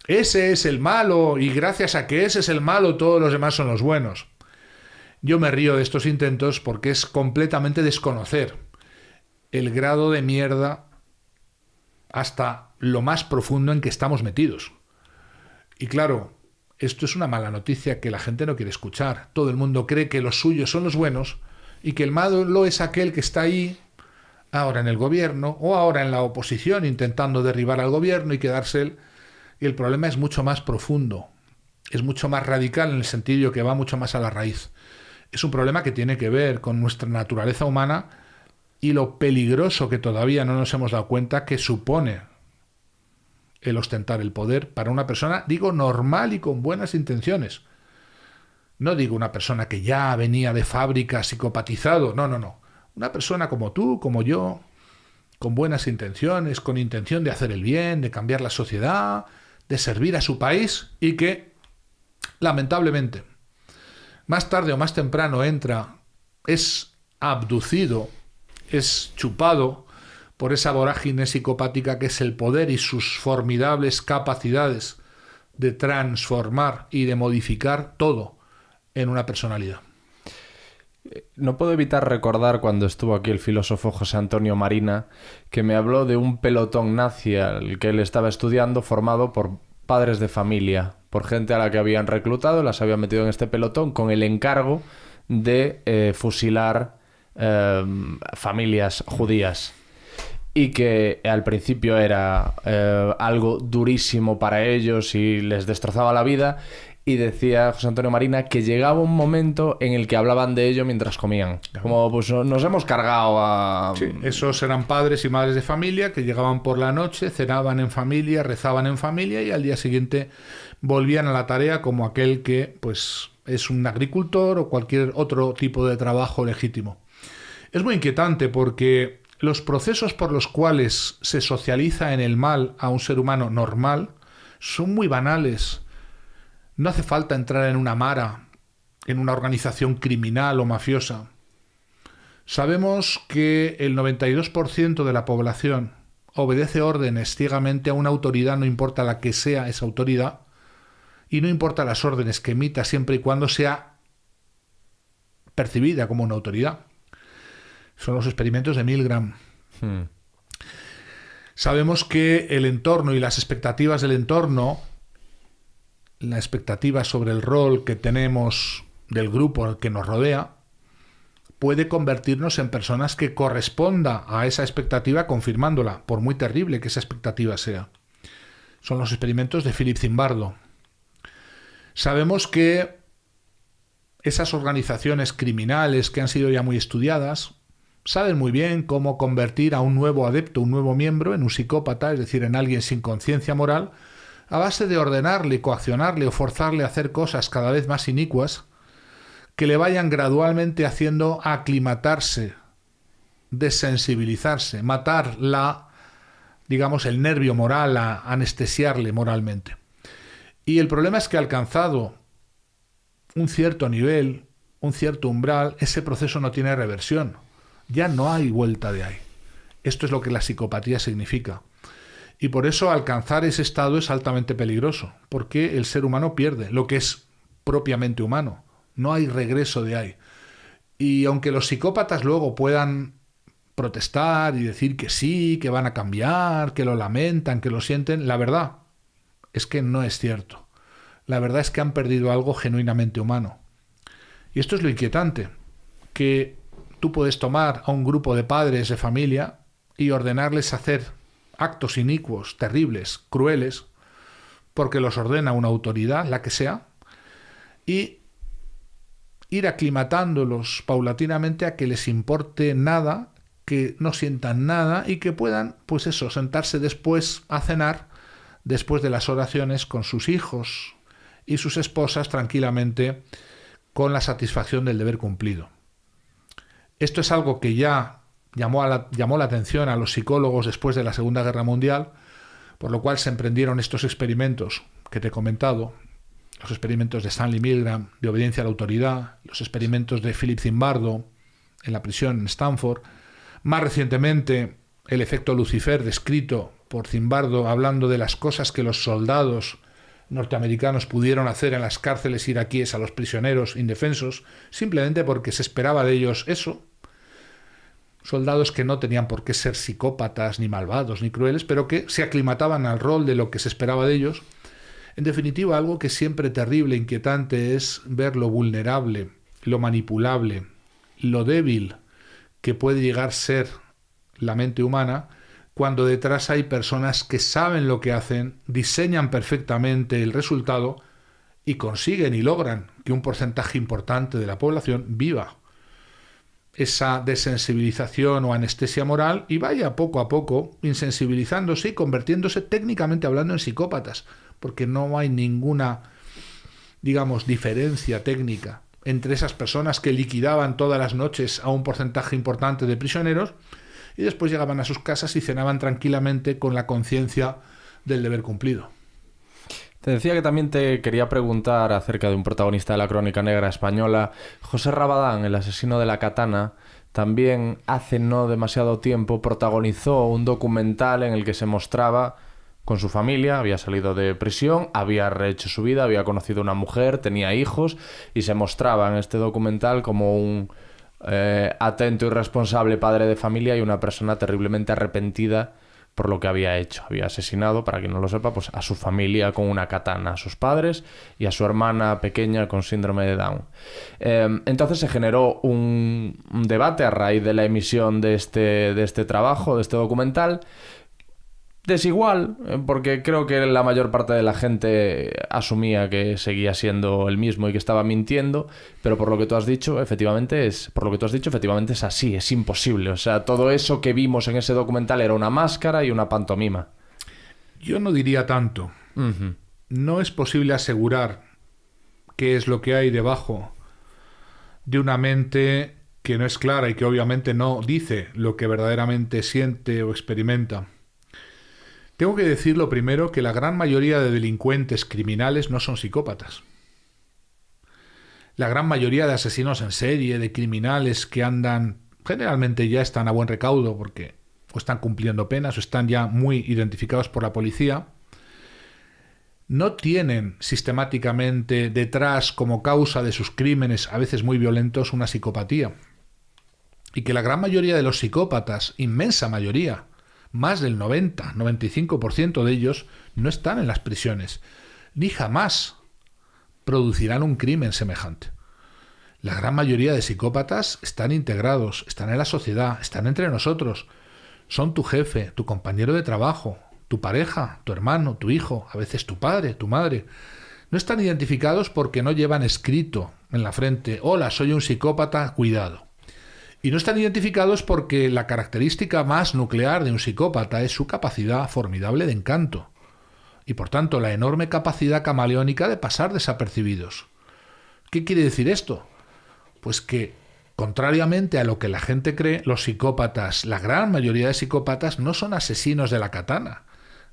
Ese es el malo, y gracias a que ese es el malo, todos los demás son los buenos. Yo me río de estos intentos porque es completamente desconocer el grado de mierda hasta lo más profundo en que estamos metidos. Y claro, esto es una mala noticia que la gente no quiere escuchar. Todo el mundo cree que los suyos son los buenos y que el malo es aquel que está ahí ahora en el gobierno o ahora en la oposición intentando derribar al gobierno y quedarse él. Y el problema es mucho más profundo, es mucho más radical en el sentido que va mucho más a la raíz. Es un problema que tiene que ver con nuestra naturaleza humana y lo peligroso que todavía no nos hemos dado cuenta que supone el ostentar el poder para una persona, digo, normal y con buenas intenciones. No digo una persona que ya venía de fábrica psicopatizado, no. Una persona como tú, como yo, con buenas intenciones, con intención de hacer el bien, de cambiar la sociedad, de servir a su país y que, lamentablemente, más tarde o más temprano es abducido, es chupado por esa vorágine psicopática que es el poder y sus formidables capacidades de transformar y de modificar todo en una personalidad. No puedo evitar recordar cuando estuvo aquí el filósofo José Antonio Marina, que me habló de un pelotón nazi al que él estaba estudiando, formado por padres de familia, por gente a la que habían reclutado, las habían metido en este pelotón con el encargo de fusilar familias judías. Y que al principio era algo durísimo para ellos y les destrozaba la vida. Y decía José Antonio Marina que llegaba un momento en el que hablaban de ello mientras comían. Como, pues nos hemos cargado a... Sí, esos eran padres y madres de familia que llegaban por la noche, cenaban en familia, rezaban en familia y al día siguiente volvían a la tarea como aquel que pues es un agricultor o cualquier otro tipo de trabajo legítimo. Es muy inquietante porque los procesos por los cuales se socializa en el mal a un ser humano normal son muy banales. No hace falta entrar en una mara, en una organización criminal o mafiosa. Sabemos que el 92% de la población obedece órdenes ciegamente a una autoridad, no importa la que sea esa autoridad, y no importa las órdenes que emita siempre y cuando sea percibida como una autoridad. Son los experimentos de Milgram. Sabemos que el entorno y las expectativas del entorno, la expectativa sobre el rol que tenemos del grupo que nos rodea, puede convertirnos en personas que corresponda a esa expectativa confirmándola, por muy terrible que esa expectativa sea. Son los experimentos de Philip Zimbardo. Sabemos que esas organizaciones criminales que han sido ya muy estudiadas saben muy bien cómo convertir a un nuevo adepto, un nuevo miembro, en un psicópata, es decir, en alguien sin conciencia moral, a base de ordenarle, coaccionarle o forzarle a hacer cosas cada vez más inicuas que le vayan gradualmente haciendo aclimatarse, desensibilizarse, matar el nervio moral, anestesiarle moralmente. Y el problema es que alcanzado un cierto nivel, un cierto umbral, ese proceso no tiene reversión. Ya no hay vuelta de ahí. Esto es lo que la psicopatía significa. Y por eso alcanzar ese estado es altamente peligroso, porque el ser humano pierde lo que es propiamente humano. No hay regreso de ahí. Y aunque los psicópatas luego puedan protestar y decir que sí, que van a cambiar, que lo lamentan, que lo sienten, la verdad es que no es cierto. La verdad es que han perdido algo genuinamente humano. Y esto es lo inquietante, que tú puedes tomar a un grupo de padres de familia y ordenarles hacer actos inicuos, terribles, crueles, porque los ordena una autoridad, la que sea, y ir aclimatándolos paulatinamente a que les importe nada, que no sientan nada y que puedan, sentarse después a cenar, después de las oraciones, con sus hijos y sus esposas tranquilamente, con la satisfacción del deber cumplido. Esto es algo que ya llamó la atención a los psicólogos después de la Segunda Guerra Mundial, por lo cual se emprendieron estos experimentos que te he comentado, los experimentos de Stanley Milgram, de obediencia a la autoridad, los experimentos de Philip Zimbardo en la prisión en Stanford, más recientemente el efecto Lucifer descrito por Zimbardo, hablando de las cosas que los soldados norteamericanos pudieron hacer en las cárceles iraquíes a los prisioneros indefensos, simplemente porque se esperaba de ellos eso. Soldados que no tenían por qué ser psicópatas, ni malvados, ni crueles, pero que se aclimataban al rol de lo que se esperaba de ellos. En definitiva, algo que es siempre terrible, inquietante, es ver lo vulnerable, lo manipulable, lo débil que puede llegar a ser la mente humana cuando detrás hay personas que saben lo que hacen, diseñan perfectamente el resultado y consiguen y logran que un porcentaje importante de la población viva esa desensibilización o anestesia moral y vaya poco a poco insensibilizándose y convirtiéndose técnicamente hablando en psicópatas, porque no hay ninguna, diferencia técnica entre esas personas que liquidaban todas las noches a un porcentaje importante de prisioneros y después llegaban a sus casas y cenaban tranquilamente con la conciencia del deber cumplido. Te decía que también te quería preguntar acerca de un protagonista de la crónica negra española, José Rabadán, el asesino de la katana. También hace no demasiado tiempo protagonizó un documental en el que se mostraba con su familia, había salido de prisión, había rehecho su vida, había conocido una mujer, tenía hijos y se mostraba en este documental como un atento y responsable padre de familia y una persona terriblemente arrepentida por lo que había hecho. Había asesinado, para quien no lo sepa, pues a su familia con una katana, a sus padres y a su hermana pequeña con síndrome de Down. Entonces se generó un debate a raíz de la emisión de este trabajo, de este documental. Desigual, porque creo que la mayor parte de la gente asumía que seguía siendo el mismo y que estaba mintiendo, pero por lo que tú has dicho, efectivamente es así, es imposible. O sea, todo eso que vimos en ese documental era una máscara y una pantomima. Yo no diría tanto. Uh-huh. No es posible asegurar qué es lo que hay debajo de una mente que no es clara y que obviamente no dice lo que verdaderamente siente o experimenta. Tengo que decir lo primero, que la gran mayoría de delincuentes criminales no son psicópatas. La gran mayoría de asesinos en serie, de criminales que andan, generalmente ya están a buen recaudo porque o están cumpliendo penas o están ya muy identificados por la policía, no tienen sistemáticamente detrás como causa de sus crímenes, a veces muy violentos, una psicopatía. Y que la gran mayoría de los psicópatas, inmensa mayoría, más del 90-95% de ellos, no están en las prisiones, ni jamás producirán un crimen semejante. La gran mayoría de psicópatas están integrados, están en la sociedad, están entre nosotros, son tu jefe, tu compañero de trabajo, tu pareja, tu hermano, tu hijo, a veces tu padre, tu madre. No están identificados porque no llevan escrito en la frente: hola, soy un psicópata, cuidado. Y no están identificados porque la característica más nuclear de un psicópata es su capacidad formidable de encanto y por tanto la enorme capacidad camaleónica de pasar desapercibidos. ¿Qué quiere decir esto? Pues que, contrariamente a lo que la gente cree, los psicópatas, la gran mayoría de psicópatas, no son asesinos de la katana,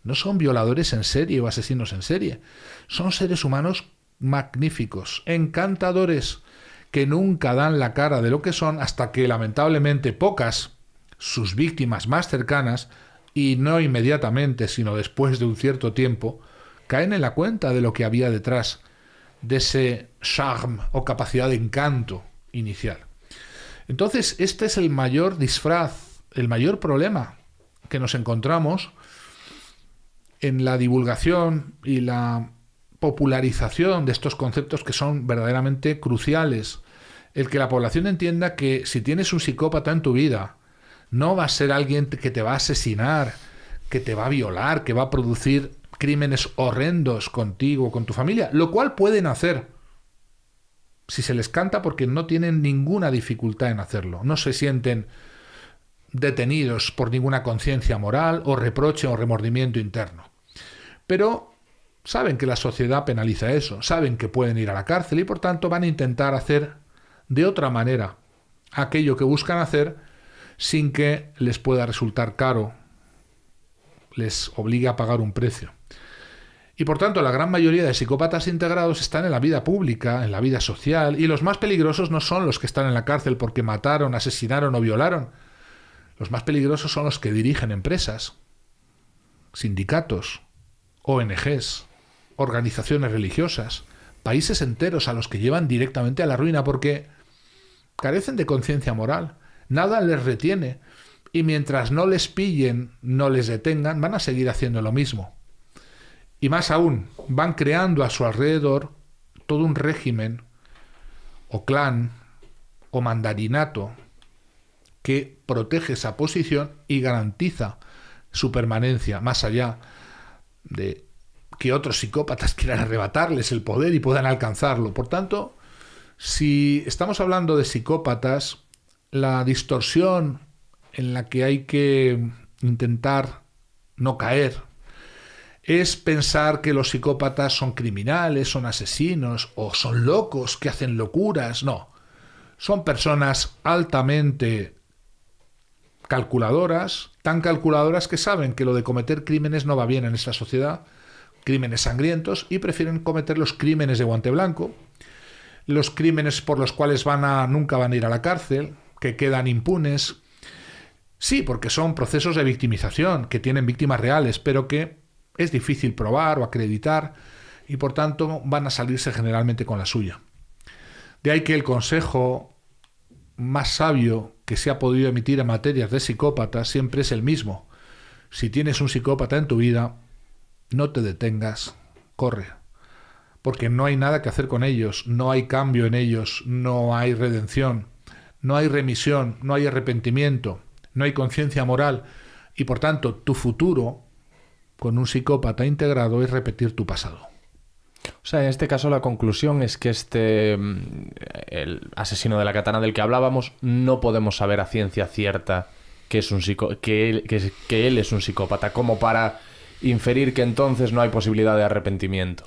no son violadores en serie o asesinos en serie, son seres humanos magníficos, encantadores, que nunca dan la cara de lo que son hasta que, lamentablemente, pocas, sus víctimas más cercanas, y no inmediatamente, sino después de un cierto tiempo, caen en la cuenta de lo que había detrás de ese charme o capacidad de encanto inicial. Entonces, este es el mayor disfraz, el mayor problema que nos encontramos en la divulgación y la popularización de estos conceptos que son verdaderamente cruciales. El que la población entienda que si tienes un psicópata en tu vida, no va a ser alguien que te va a asesinar, que te va a violar, que va a producir crímenes horrendos contigo, con tu familia, lo cual pueden hacer si se les canta, porque no tienen ninguna dificultad en hacerlo. No se sienten detenidos por ninguna conciencia moral o reproche o remordimiento interno. Pero saben que la sociedad penaliza eso, saben que pueden ir a la cárcel y por tanto van a intentar hacer de otra manera aquello que buscan hacer sin que les pueda resultar caro, les obligue a pagar un precio. Y por tanto la gran mayoría de psicópatas integrados están en la vida pública, en la vida social, y los más peligrosos no son los que están en la cárcel porque mataron, asesinaron o violaron. Los más peligrosos son los que dirigen empresas, sindicatos, ONGs, organizaciones religiosas, países enteros a los que llevan directamente a la ruina porque carecen de conciencia moral, nada les retiene y mientras no les pillen, no les detengan, van a seguir haciendo lo mismo. Y más aún, van creando a su alrededor todo un régimen o clan o mandarinato que protege esa posición y garantiza su permanencia más allá de que otros psicópatas quieran arrebatarles el poder y puedan alcanzarlo. Por tanto, si estamos hablando de psicópatas, la distorsión en la que hay que intentar no caer es pensar que los psicópatas son criminales, son asesinos o son locos que hacen locuras. No, son personas altamente calculadoras, tan calculadoras que saben que lo de cometer crímenes no va bien en esta sociedad, crímenes sangrientos, y prefieren cometer los crímenes de guante blanco, los crímenes por los cuales nunca van a ir a la cárcel, que quedan impunes. Sí, porque son procesos de victimización, que tienen víctimas reales, pero que es difícil probar o acreditar, y por tanto van a salirse generalmente con la suya. De ahí que el consejo más sabio que se ha podido emitir en materias de psicópatas siempre es el mismo. Si tienes un psicópata en tu vida, no te detengas, corre. Porque no hay nada que hacer con ellos, no hay cambio en ellos, no hay redención, no hay remisión, no hay arrepentimiento, no hay conciencia moral. Y por tanto, tu futuro con un psicópata integrado es repetir tu pasado. O sea, en este caso la conclusión es que el asesino de la katana del que hablábamos, no podemos saber a ciencia cierta que él es un psicópata, como para inferir que entonces no hay posibilidad de arrepentimiento.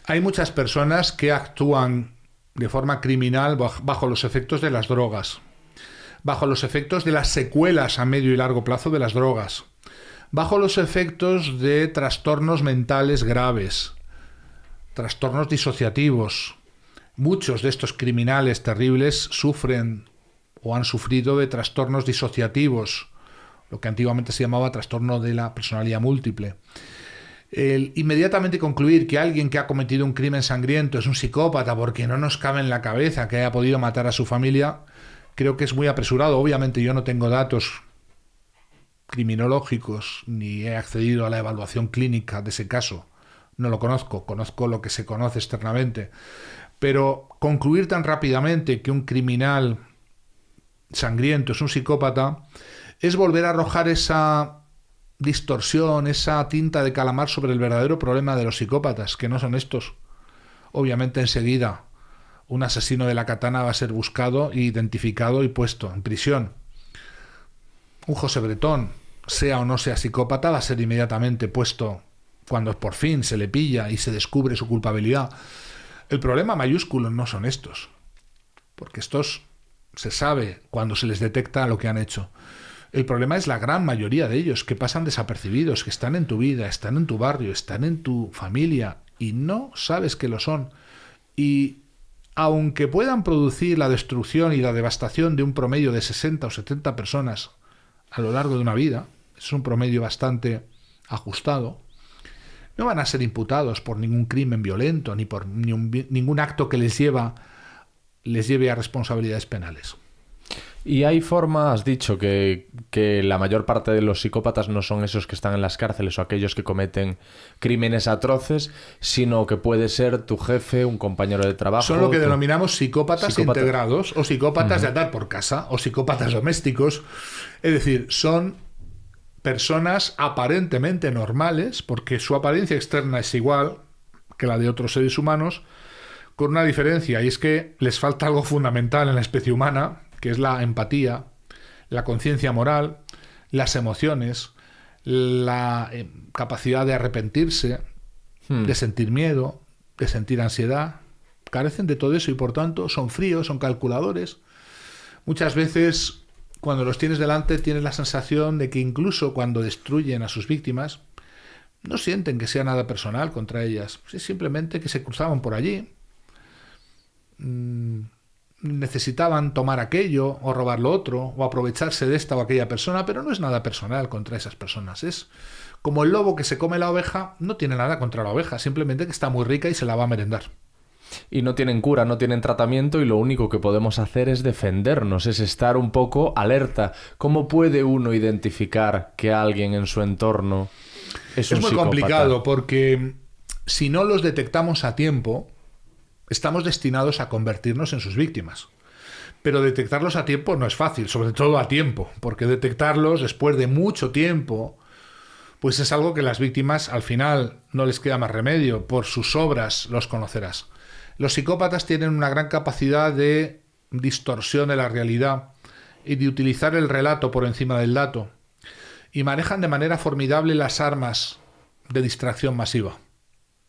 Hay muchas personas que actúan de forma criminal bajo los efectos de las drogas. bajo los efectos de las secuelas a medio y largo plazo de las drogas, bajo los efectos de trastornos mentales graves, trastornos disociativos. Muchos de estos criminales terribles sufren o han sufrido de trastornos disociativos, lo que antiguamente se llamaba trastorno de la personalidad múltiple. El inmediatamente concluir que alguien que ha cometido un crimen sangriento es un psicópata porque no nos cabe en la cabeza que haya podido matar a su familia, creo que es muy apresurado. Obviamente yo no tengo datos criminológicos ni he accedido a la evaluación clínica de ese caso. No lo conozco lo que se conoce externamente. Pero concluir tan rápidamente que un criminal sangriento es un psicópata es volver a arrojar esa distorsión, esa tinta de calamar sobre el verdadero problema de los psicópatas, que no son estos. Obviamente enseguida un asesino de la katana va a ser buscado, identificado y puesto en prisión. Un José Bretón, sea o no sea psicópata, va a ser inmediatamente puesto cuando por fin se le pilla y se descubre su culpabilidad. El problema mayúsculo no son estos, porque estos se sabe cuando se les detecta lo que han hecho. El problema es la gran mayoría de ellos, que pasan desapercibidos, que están en tu vida, están en tu barrio, están en tu familia y no sabes que lo son. Y aunque puedan producir la destrucción y la devastación de un promedio de 60 o 70 personas a lo largo de una vida, es un promedio bastante ajustado, no van a ser imputados por ningún crimen violento ni por ningún acto que les lleve a responsabilidades penales. Y hay forma, has dicho que la mayor parte de los psicópatas no son esos que están en las cárceles o aquellos que cometen crímenes atroces, sino que puede ser tu jefe, un compañero de trabajo. Son lo que denominamos psicópatas integrados o psicópatas de andar por casa o psicópatas domésticos. Es decir, son personas aparentemente normales, porque su apariencia externa es igual que la de otros seres humanos, con una diferencia, y es que les falta algo fundamental en la especie humana, que es la empatía, la conciencia moral, las emociones, la capacidad de arrepentirse, de sentir miedo, de sentir ansiedad. Carecen de todo eso y por tanto son fríos, son calculadores. Muchas veces cuando los tienes delante tienes la sensación de que incluso cuando destruyen a sus víctimas no sienten que sea nada personal contra ellas, es simplemente que se cruzaban por allí, necesitaban tomar aquello o robar lo otro o aprovecharse de esta o aquella persona, pero no es nada personal contra esas personas. Es como el lobo que se come la oveja, no tiene nada contra la oveja, simplemente que está muy rica y se la va a merendar. Y no tienen cura, no tienen tratamiento y lo único que podemos hacer es defendernos, es estar un poco alerta. ¿Cómo puede uno identificar que alguien en su entorno es un psicópata? Es muy complicado porque si no los detectamos a tiempo, estamos destinados a convertirnos en sus víctimas. Pero detectarlos a tiempo no es fácil, sobre todo a tiempo, porque detectarlos después de mucho tiempo, pues es algo que las víctimas al final no les queda más remedio, por sus obras los conocerás. Los psicópatas tienen una gran capacidad de distorsión de la realidad y de utilizar el relato por encima del dato, y manejan de manera formidable las armas de distracción masiva,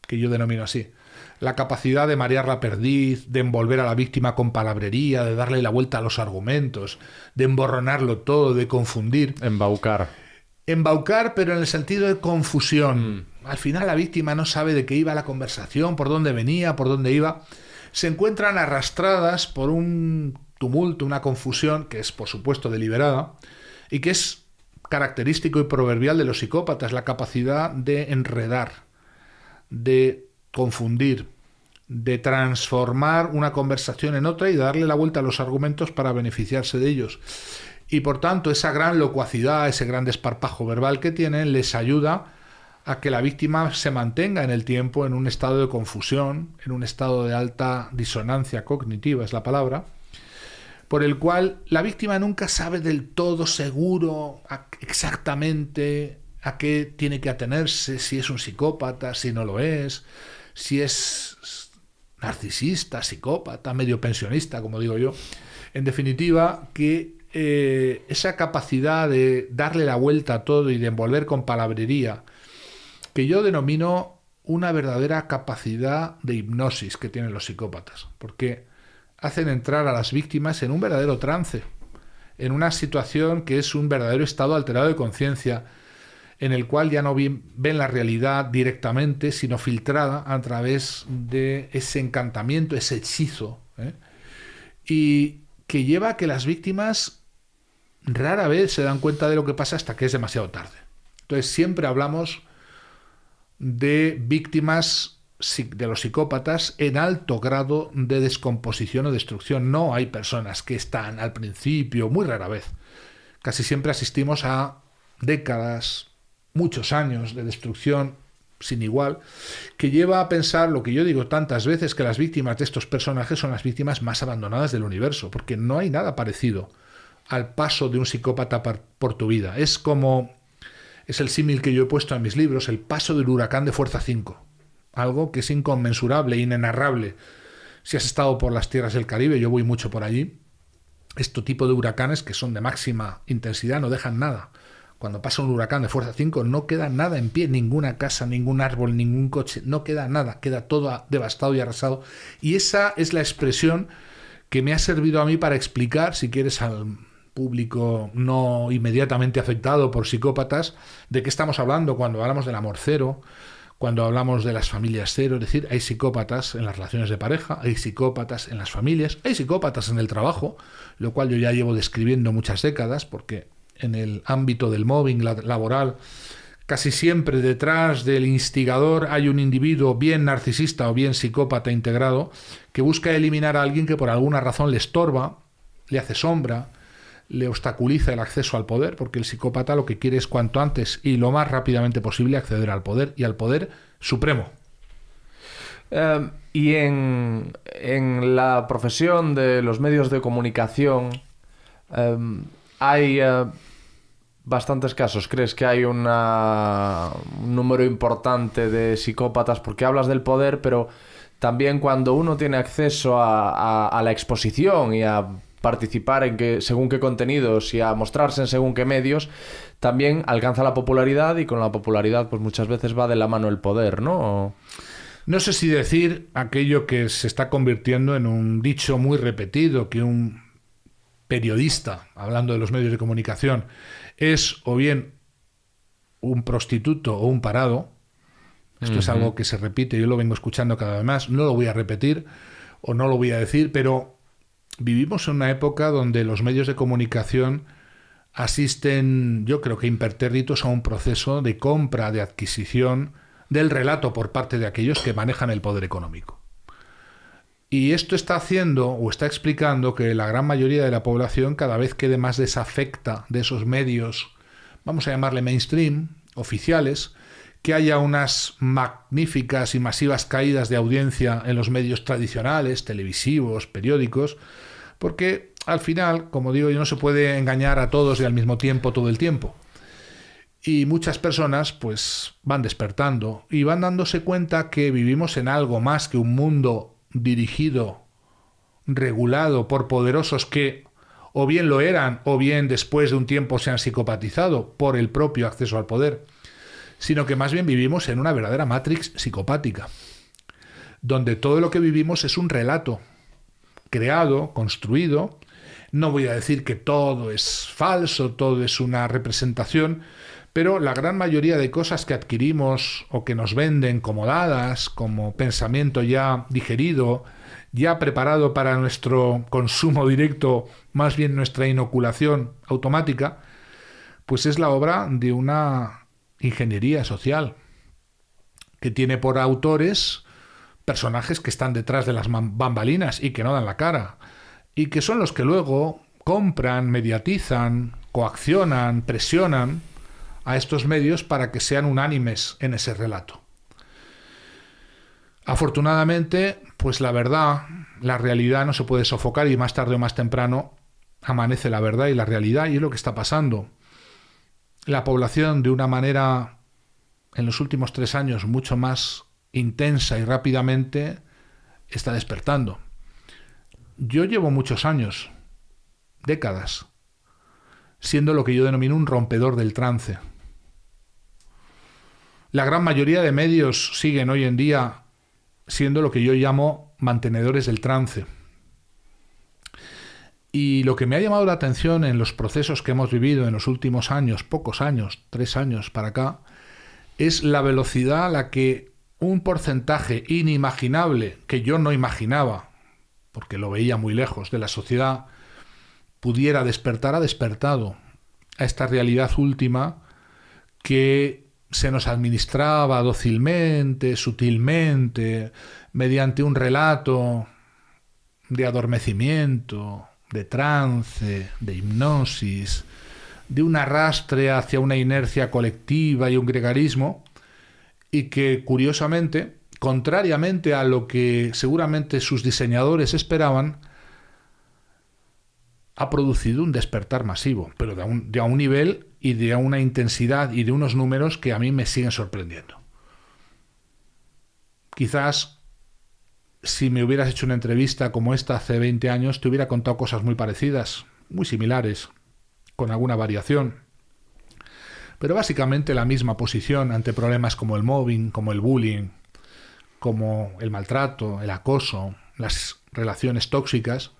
que yo denomino así. La capacidad de marear la perdiz, de envolver a la víctima con palabrería, de darle la vuelta a los argumentos, de emborronarlo todo, de confundir. Embaucar, pero en el sentido de confusión. Al final la víctima no sabe de qué iba la conversación, por dónde venía, por dónde iba. Se encuentran arrastradas por un tumulto, una confusión, que es por supuesto deliberada, y que es característico y proverbial de los psicópatas, la capacidad de enredar, de confundir, de transformar una conversación en otra y darle la vuelta a los argumentos para beneficiarse de ellos. Y por tanto esa gran locuacidad, ese gran desparpajo verbal que tienen les ayuda a que la víctima se mantenga en el tiempo en un estado de confusión, en un estado de alta disonancia cognitiva, es la palabra, por el cual la víctima nunca sabe del todo seguro exactamente a qué tiene que atenerse, si es un psicópata, si no lo es, si es narcisista, psicópata, medio pensionista, como digo yo. En definitiva, que esa capacidad de darle la vuelta a todo y de envolver con palabrería, que yo denomino una verdadera capacidad de hipnosis que tienen los psicópatas, porque hacen entrar a las víctimas en un verdadero trance, en una situación que es un verdadero estado alterado de conciencia, en el cual ya no ven la realidad directamente, sino filtrada a través de ese encantamiento, ese hechizo, y que lleva a que las víctimas rara vez se dan cuenta de lo que pasa hasta que es demasiado tarde. Entonces siempre hablamos de víctimas de los psicópatas en alto grado de descomposición o destrucción. No hay personas que están al principio, muy rara vez. Casi siempre asistimos a décadas, muchos años de destrucción sin igual, que lleva a pensar lo que yo digo tantas veces, que las víctimas de estos personajes son las víctimas más abandonadas del universo, porque no hay nada parecido al paso de un psicópata por tu vida. Es el símil que yo he puesto en mis libros, el paso del huracán de fuerza 5, algo que es inconmensurable, inenarrable. Si has estado por las tierras del Caribe, yo voy mucho por allí, este tipo de huracanes que son de máxima intensidad no dejan nada. Cuando pasa un huracán de fuerza 5 no queda nada en pie, ninguna casa, ningún árbol, ningún coche, no queda nada, queda todo devastado y arrasado. Y esa es la expresión que me ha servido a mí para explicar, si quieres, al público no inmediatamente afectado por psicópatas, de qué estamos hablando cuando hablamos del amor cero, cuando hablamos de las familias cero. Es decir, hay psicópatas en las relaciones de pareja, hay psicópatas en las familias, hay psicópatas en el trabajo, lo cual yo ya llevo describiendo muchas décadas, porque en el ámbito del mobbing laboral, casi siempre detrás del instigador hay un individuo bien narcisista o bien psicópata integrado que busca eliminar a alguien que por alguna razón le estorba, le hace sombra, le obstaculiza el acceso al poder, porque el psicópata lo que quiere es cuanto antes y lo más rápidamente posible acceder al poder, y al poder supremo. Y en la profesión de los medios de comunicación hay bastantes casos. ¿Crees que hay un número importante de psicópatas? Porque hablas del poder, pero también cuando uno tiene acceso a la exposición y a participar en según qué contenidos y a mostrarse en según qué medios, también alcanza la popularidad, y con la popularidad pues muchas veces va de la mano el poder, ¿no? No sé si decir aquello que se está convirtiendo en un dicho muy repetido, que un periodista, hablando de los medios de comunicación, es o bien un prostituto o un parado. Esto es algo que se repite, yo lo vengo escuchando cada vez más, no lo voy a repetir o no lo voy a decir, pero vivimos en una época donde los medios de comunicación asisten, yo creo que impertérritos, a un proceso de compra, de adquisición del relato por parte de aquellos que manejan el poder económico. Y esto está haciendo o está explicando que la gran mayoría de la población cada vez quede más desafecta de esos medios, vamos a llamarle mainstream, oficiales, que haya unas magníficas y masivas caídas de audiencia en los medios tradicionales, televisivos, periódicos, porque al final, como digo, no se puede engañar a todos y al mismo tiempo todo el tiempo. Y muchas personas pues van despertando y van dándose cuenta que vivimos en algo más que un mundo dirigido, regulado por poderosos que o bien lo eran o bien después de un tiempo se han psicopatizado por el propio acceso al poder, sino que más bien vivimos en una verdadera matrix psicopática, donde todo lo que vivimos es un relato creado, construido. No voy a decir que todo es falso, todo es una representación, pero la gran mayoría de cosas que adquirimos o que nos venden como dadas, como pensamiento ya digerido, ya preparado para nuestro consumo directo, más bien nuestra inoculación automática, pues es la obra de una ingeniería social que tiene por autores personajes que están detrás de las bambalinas y que no dan la cara, y que son los que luego compran, mediatizan, coaccionan, presionan a estos medios para que sean unánimes en ese relato. Afortunadamente, pues la verdad, la realidad no se puede sofocar, y más tarde o más temprano amanece la verdad y la realidad, y es lo que está pasando. La población, de una manera, en los últimos 3 años, mucho más intensa y rápidamente, está despertando. Yo llevo muchos años, décadas, siendo lo que yo denomino un rompedor del trance. La gran mayoría de medios siguen hoy en día siendo lo que yo llamo mantenedores del trance. Y lo que me ha llamado la atención en los procesos que hemos vivido en los últimos años, pocos años, 3 años para acá, es la velocidad a la que un porcentaje inimaginable, que yo no imaginaba, porque lo veía muy lejos de la sociedad, pudiera despertar, ha despertado a esta realidad última que se nos administraba dócilmente, sutilmente, mediante un relato de adormecimiento, de trance, de hipnosis, de un arrastre hacia una inercia colectiva y un gregarismo, y que, curiosamente, contrariamente a lo que seguramente sus diseñadores esperaban, ha producido un despertar masivo, pero de a un nivel y de una intensidad y de unos números que a mí me siguen sorprendiendo. Quizás si me hubieras hecho una entrevista como esta hace 20 años, te hubiera contado cosas muy parecidas, muy similares, con alguna variación. Pero básicamente la misma posición ante problemas como el mobbing, como el bullying, como el maltrato, el acoso, las relaciones tóxicas,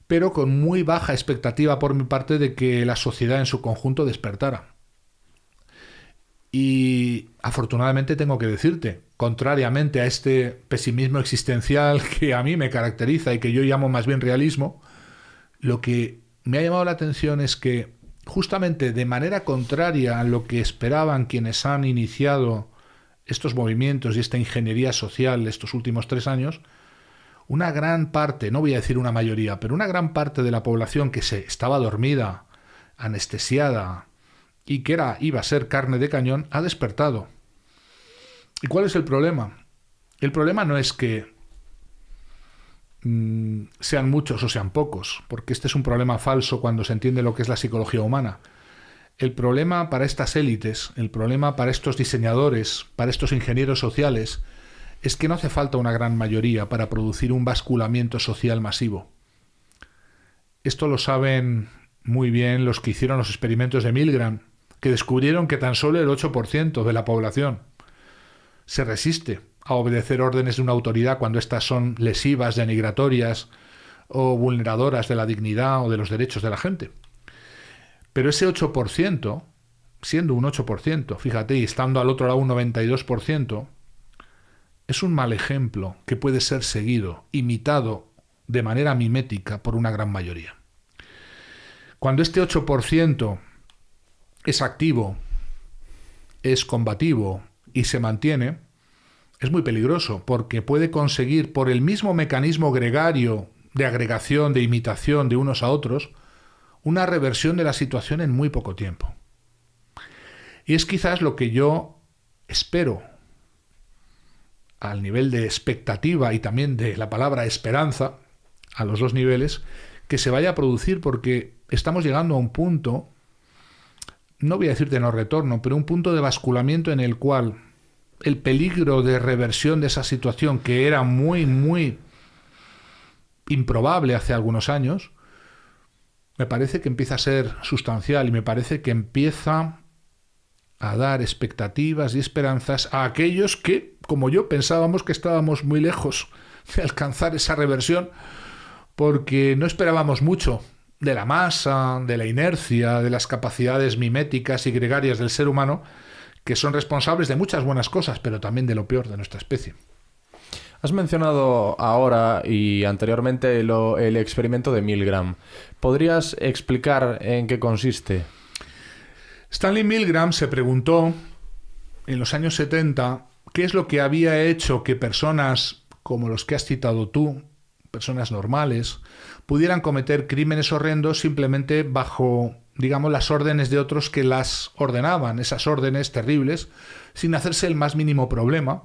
pero con muy baja expectativa por mi parte de que la sociedad en su conjunto despertara. Y afortunadamente tengo que decirte, contrariamente a este pesimismo existencial que a mí me caracteriza y que yo llamo más bien realismo, lo que me ha llamado la atención es que justamente de manera contraria a lo que esperaban quienes han iniciado estos movimientos y esta ingeniería social estos últimos 3 años, una gran parte, no voy a decir una mayoría, pero una gran parte de la población que estaba dormida, anestesiada y que iba a ser carne de cañón, ha despertado. ¿Y cuál es el problema? El problema no es que sean muchos o sean pocos, porque este es un problema falso cuando se entiende lo que es la psicología humana. El problema para estas élites, el problema para estos diseñadores, para estos ingenieros sociales, es que no hace falta una gran mayoría para producir un basculamiento social masivo. Esto lo saben muy bien los que hicieron los experimentos de Milgram, que descubrieron que tan solo el 8% de la población se resiste a obedecer órdenes de una autoridad cuando éstas son lesivas, denigratorias o vulneradoras de la dignidad o de los derechos de la gente. Pero ese 8%, siendo un 8%, fíjate, y estando al otro lado un 92%, es un mal ejemplo que puede ser seguido, imitado de manera mimética por una gran mayoría. Cuando este 8% es activo, es combativo y se mantiene, es muy peligroso porque puede conseguir por el mismo mecanismo gregario de agregación, de imitación de unos a otros, una reversión de la situación en muy poco tiempo. Y es quizás lo que yo espero al nivel de expectativa y también de la palabra esperanza, a los dos niveles, que se vaya a producir porque estamos llegando a un punto, no voy a decir de no retorno, pero un punto de basculamiento en el cual el peligro de reversión de esa situación, que era muy, muy improbable hace algunos años, me parece que empieza a ser sustancial y me parece que empieza a dar expectativas y esperanzas a aquellos que, como yo, pensábamos que estábamos muy lejos de alcanzar esa reversión porque no esperábamos mucho de la masa, de la inercia, de las capacidades miméticas y gregarias del ser humano, que son responsables de muchas buenas cosas, pero también de lo peor de nuestra especie. Has mencionado ahora y anteriormente el experimento de Milgram. ¿Podrías explicar en qué consiste? Stanley Milgram se preguntó en los años 70 qué es lo que había hecho que personas como los que has citado tú, personas normales, pudieran cometer crímenes horrendos simplemente bajo, digamos, las órdenes de otros que las ordenaban, esas órdenes terribles, sin hacerse el más mínimo problema.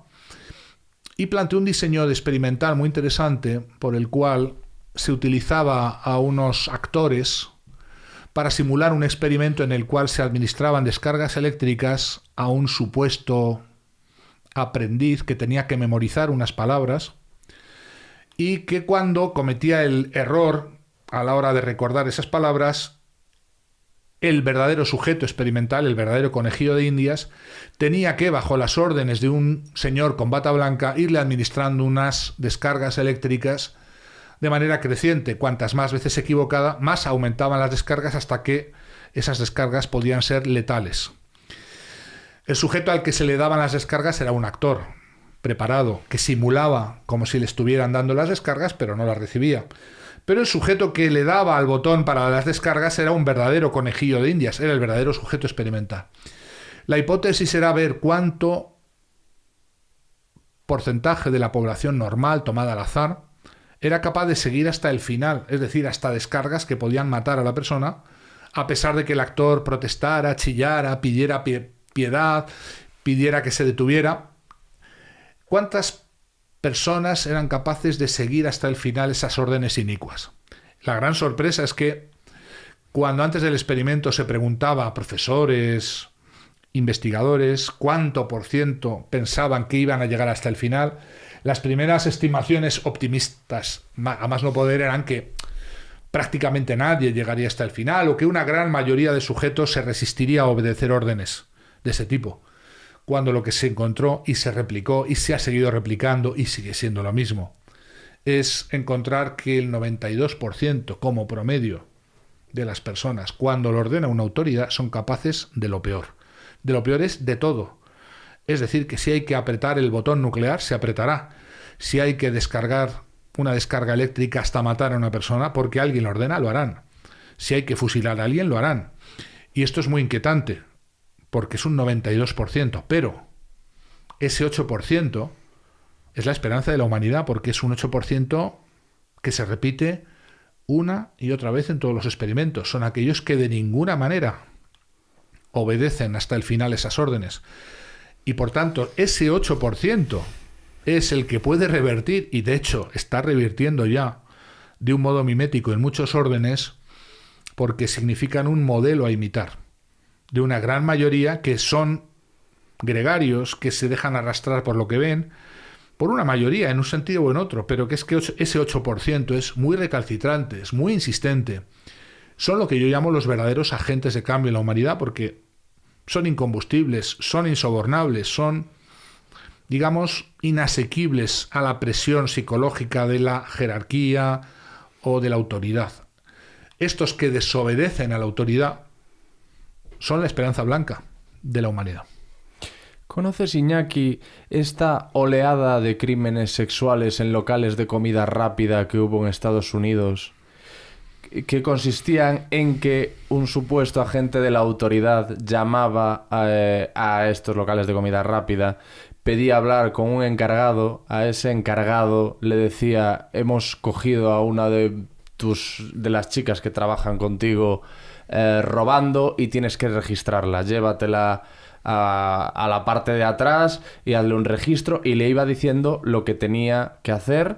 Y planteó un diseño experimental muy interesante por el cual se utilizaba a unos actores para simular un experimento en el cual se administraban descargas eléctricas a un supuesto aprendiz que tenía que memorizar unas palabras y que cuando cometía el error a la hora de recordar esas palabras, el verdadero sujeto experimental, el verdadero conejillo de Indias, tenía que, bajo las órdenes de un señor con bata blanca, irle administrando unas descargas eléctricas de manera creciente. Cuantas más veces equivocada, más aumentaban las descargas hasta que esas descargas podían ser letales. El sujeto al que se le daban las descargas era un actor preparado, que simulaba como si le estuvieran dando las descargas, pero no las recibía. Pero el sujeto que le daba al botón para las descargas era un verdadero conejillo de Indias, era el verdadero sujeto experimental. La hipótesis era ver cuánto porcentaje de la población normal tomada al azar era capaz de seguir hasta el final, es decir, hasta descargas que podían matar a la persona, a pesar de que el actor protestara, chillara, pidiera piedad, pidiera que se detuviera. ¿Cuántas personas eran capaces de seguir hasta el final esas órdenes inicuas? La gran sorpresa es que cuando antes del experimento se preguntaba a profesores, investigadores, cuánto por ciento pensaban que iban a llegar hasta el final, las primeras estimaciones optimistas, a más no poder, eran que prácticamente nadie llegaría hasta el final o que una gran mayoría de sujetos se resistiría a obedecer órdenes de ese tipo, cuando lo que se encontró y se replicó y se ha seguido replicando y sigue siendo lo mismo, es encontrar que el 92% como promedio de las personas, cuando lo ordena una autoridad, son capaces de lo peor. De lo peor es de todo. Es decir, que si hay que apretar el botón nuclear, se apretará. Si hay que descargar una descarga eléctrica hasta matar a una persona porque alguien lo ordena, lo harán. Si hay que fusilar a alguien, lo harán. Y esto es muy inquietante, porque es un 92%, pero ese 8% es la esperanza de la humanidad, porque es un 8% que se repite una y otra vez en todos los experimentos. Son aquellos que de ninguna manera obedecen hasta el final esas órdenes. Y por tanto, ese 8% es el que puede revertir, y de hecho está revirtiendo ya de un modo mimético en muchos órdenes, porque significan un modelo a imitar de una gran mayoría que son gregarios, que se dejan arrastrar por lo que ven, por una mayoría en un sentido o en otro, pero que es que ese 8% es muy recalcitrante, es muy insistente. Son lo que yo llamo los verdaderos agentes de cambio en la humanidad, porque son incombustibles, son insobornables, son, digamos, inasequibles a la presión psicológica de la jerarquía o de la autoridad. Estos que desobedecen a la autoridad son la esperanza blanca de la humanidad. ¿Conoces, Iñaki, esta oleada de crímenes sexuales en locales de comida rápida que hubo en Estados Unidos, que consistían en que un supuesto agente de la autoridad llamaba a estos locales de comida rápida, pedía hablar con un encargado, a ese encargado le decía: hemos cogido a una de las chicas que trabajan contigo robando y tienes que registrarla, llévatela a la parte de atrás y hazle un registro, y le iba diciendo lo que tenía que hacer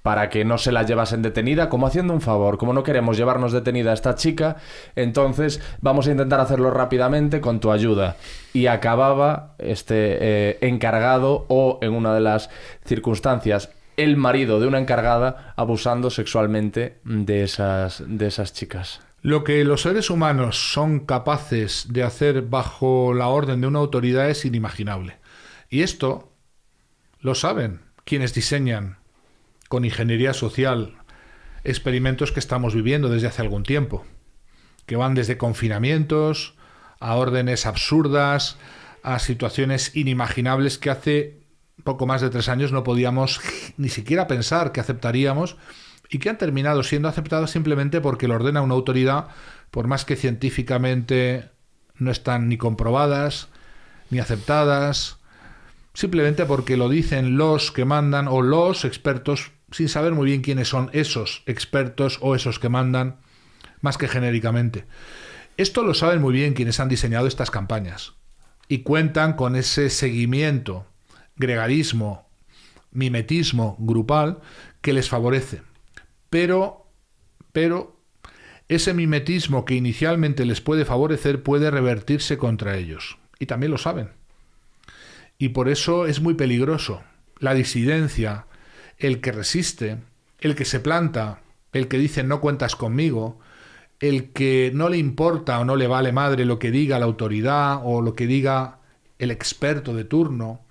para que no se la llevasen detenida, como haciendo un favor. Como no queremos llevarnos detenida a esta chica, entonces vamos a intentar hacerlo rápidamente con tu ayuda. Y acababa este encargado, o en una de las circunstancias, el marido de una encargada, abusando sexualmente de esas chicas. Lo que los seres humanos son capaces de hacer bajo la orden de una autoridad es inimaginable. Y esto lo saben quienes diseñan con ingeniería social experimentos que estamos viviendo desde hace algún tiempo, que van desde confinamientos a órdenes absurdas, a situaciones inimaginables que hace poco más de 3 años no podíamos ni siquiera pensar que aceptaríamos, y que han terminado siendo aceptadas simplemente porque lo ordena una autoridad, por más que científicamente no están ni comprobadas ni aceptadas, simplemente porque lo dicen los que mandan o los expertos, sin saber muy bien quiénes son esos expertos o esos que mandan, más que genéricamente. Esto lo saben muy bien quienes han diseñado estas campañas y cuentan con ese seguimiento, gregarismo, mimetismo grupal que les favorece. Pero ese mimetismo que inicialmente les puede favorecer puede revertirse contra ellos. Y también lo saben. Y por eso es muy peligroso la disidencia, el que resiste, el que se planta, el que dice no cuentas conmigo, el que no le importa o no le vale madre lo que diga la autoridad o lo que diga el experto de turno,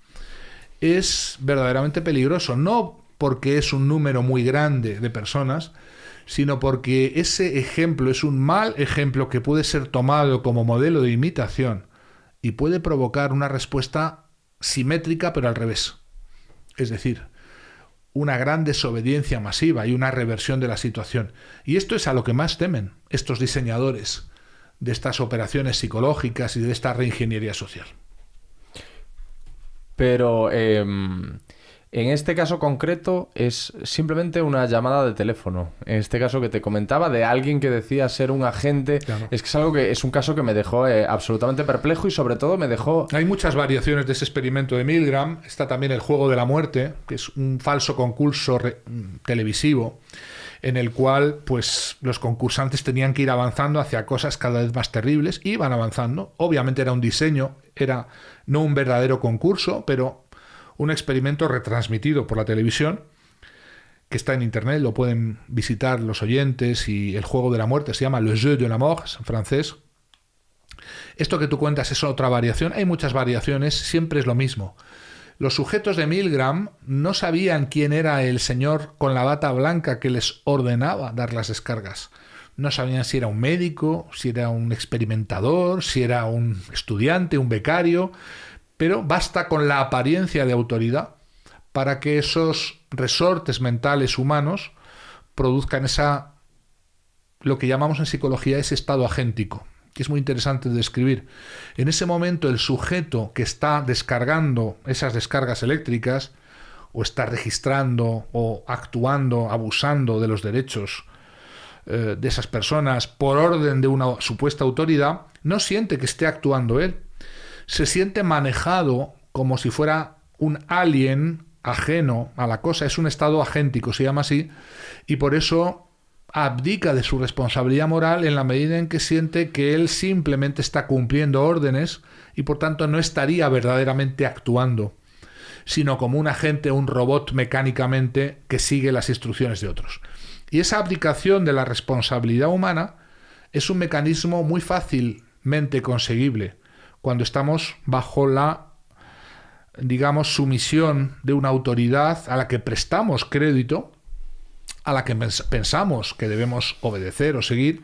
es verdaderamente peligroso. No porque es un número muy grande de personas, sino porque ese ejemplo es un mal ejemplo que puede ser tomado como modelo de imitación y puede provocar una respuesta simétrica pero al revés. Es decir, una gran desobediencia masiva y una reversión de la situación. Y esto es a lo que más temen estos diseñadores de estas operaciones psicológicas y de esta reingeniería social. Pero en este caso concreto es simplemente una llamada de teléfono. En este caso que te comentaba de alguien que decía ser un agente, claro. Es que es algo que es un caso que me dejó absolutamente perplejo y sobre todo me dejó... Hay muchas variaciones de ese experimento de Milgram. Está también el juego de la muerte, que es un falso concurso televisivo en el cual pues los concursantes tenían que ir avanzando hacia cosas cada vez más terribles y iban avanzando. Obviamente era un diseño, era no un verdadero concurso, pero un experimento retransmitido por la televisión que está en internet, lo pueden visitar los oyentes, y el juego de la muerte se llama Le Jeu de la Mort, en francés. Esto que tú cuentas es otra variación, hay muchas variaciones, siempre es lo mismo. Los sujetos de Milgram no sabían quién era el señor con la bata blanca que les ordenaba dar las descargas. No sabían si era un médico, si era un experimentador, si era un estudiante, un becario, pero basta con la apariencia de autoridad para que esos resortes mentales humanos produzcan lo que llamamos en psicología ese estado agéntico, que es muy interesante de describir. En ese momento el sujeto que está descargando esas descargas eléctricas o está registrando o actuando, abusando de los derechos de esas personas por orden de una supuesta autoridad, no siente que esté actuando él. Se siente manejado como si fuera un alien ajeno a la cosa. Es un estado agéntico, se llama así, y por eso abdica de su responsabilidad moral en la medida en que siente que él simplemente está cumpliendo órdenes y por tanto no estaría verdaderamente actuando, sino como un agente, un robot mecánicamente que sigue las instrucciones de otros. Y esa abdicación de la responsabilidad humana es un mecanismo muy fácilmente conseguible cuando estamos bajo la, digamos, sumisión de una autoridad a la que prestamos crédito, a la que pensamos que debemos obedecer o seguir,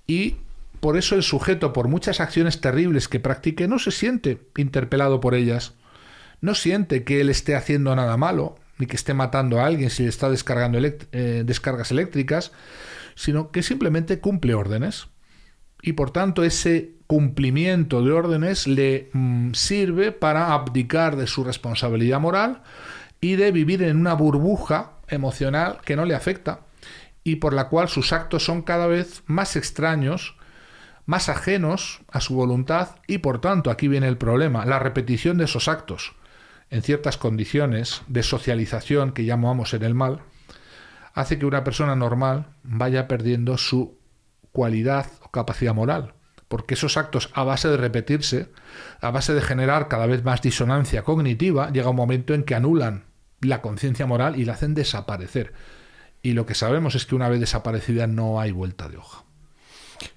y por eso el sujeto, por muchas acciones terribles que practique, no se siente interpelado por ellas, no siente que él esté haciendo nada malo, ni que esté matando a alguien si le está descargando descargas eléctricas, sino que simplemente cumple órdenes. Y por tanto ese cumplimiento de órdenes le sirve para abdicar de su responsabilidad moral y de vivir en una burbuja emocional que no le afecta y por la cual sus actos son cada vez más extraños, más ajenos a su voluntad y por tanto, aquí viene el problema, la repetición de esos actos en ciertas condiciones de socialización que llamamos en el mal, hace que una persona normal vaya perdiendo su cualidad o capacidad moral, porque esos actos, a base de repetirse, a base de generar cada vez más disonancia cognitiva, llega un momento en que anulan la conciencia moral y la hacen desaparecer. Y lo que sabemos es que una vez desaparecida no hay vuelta de hoja.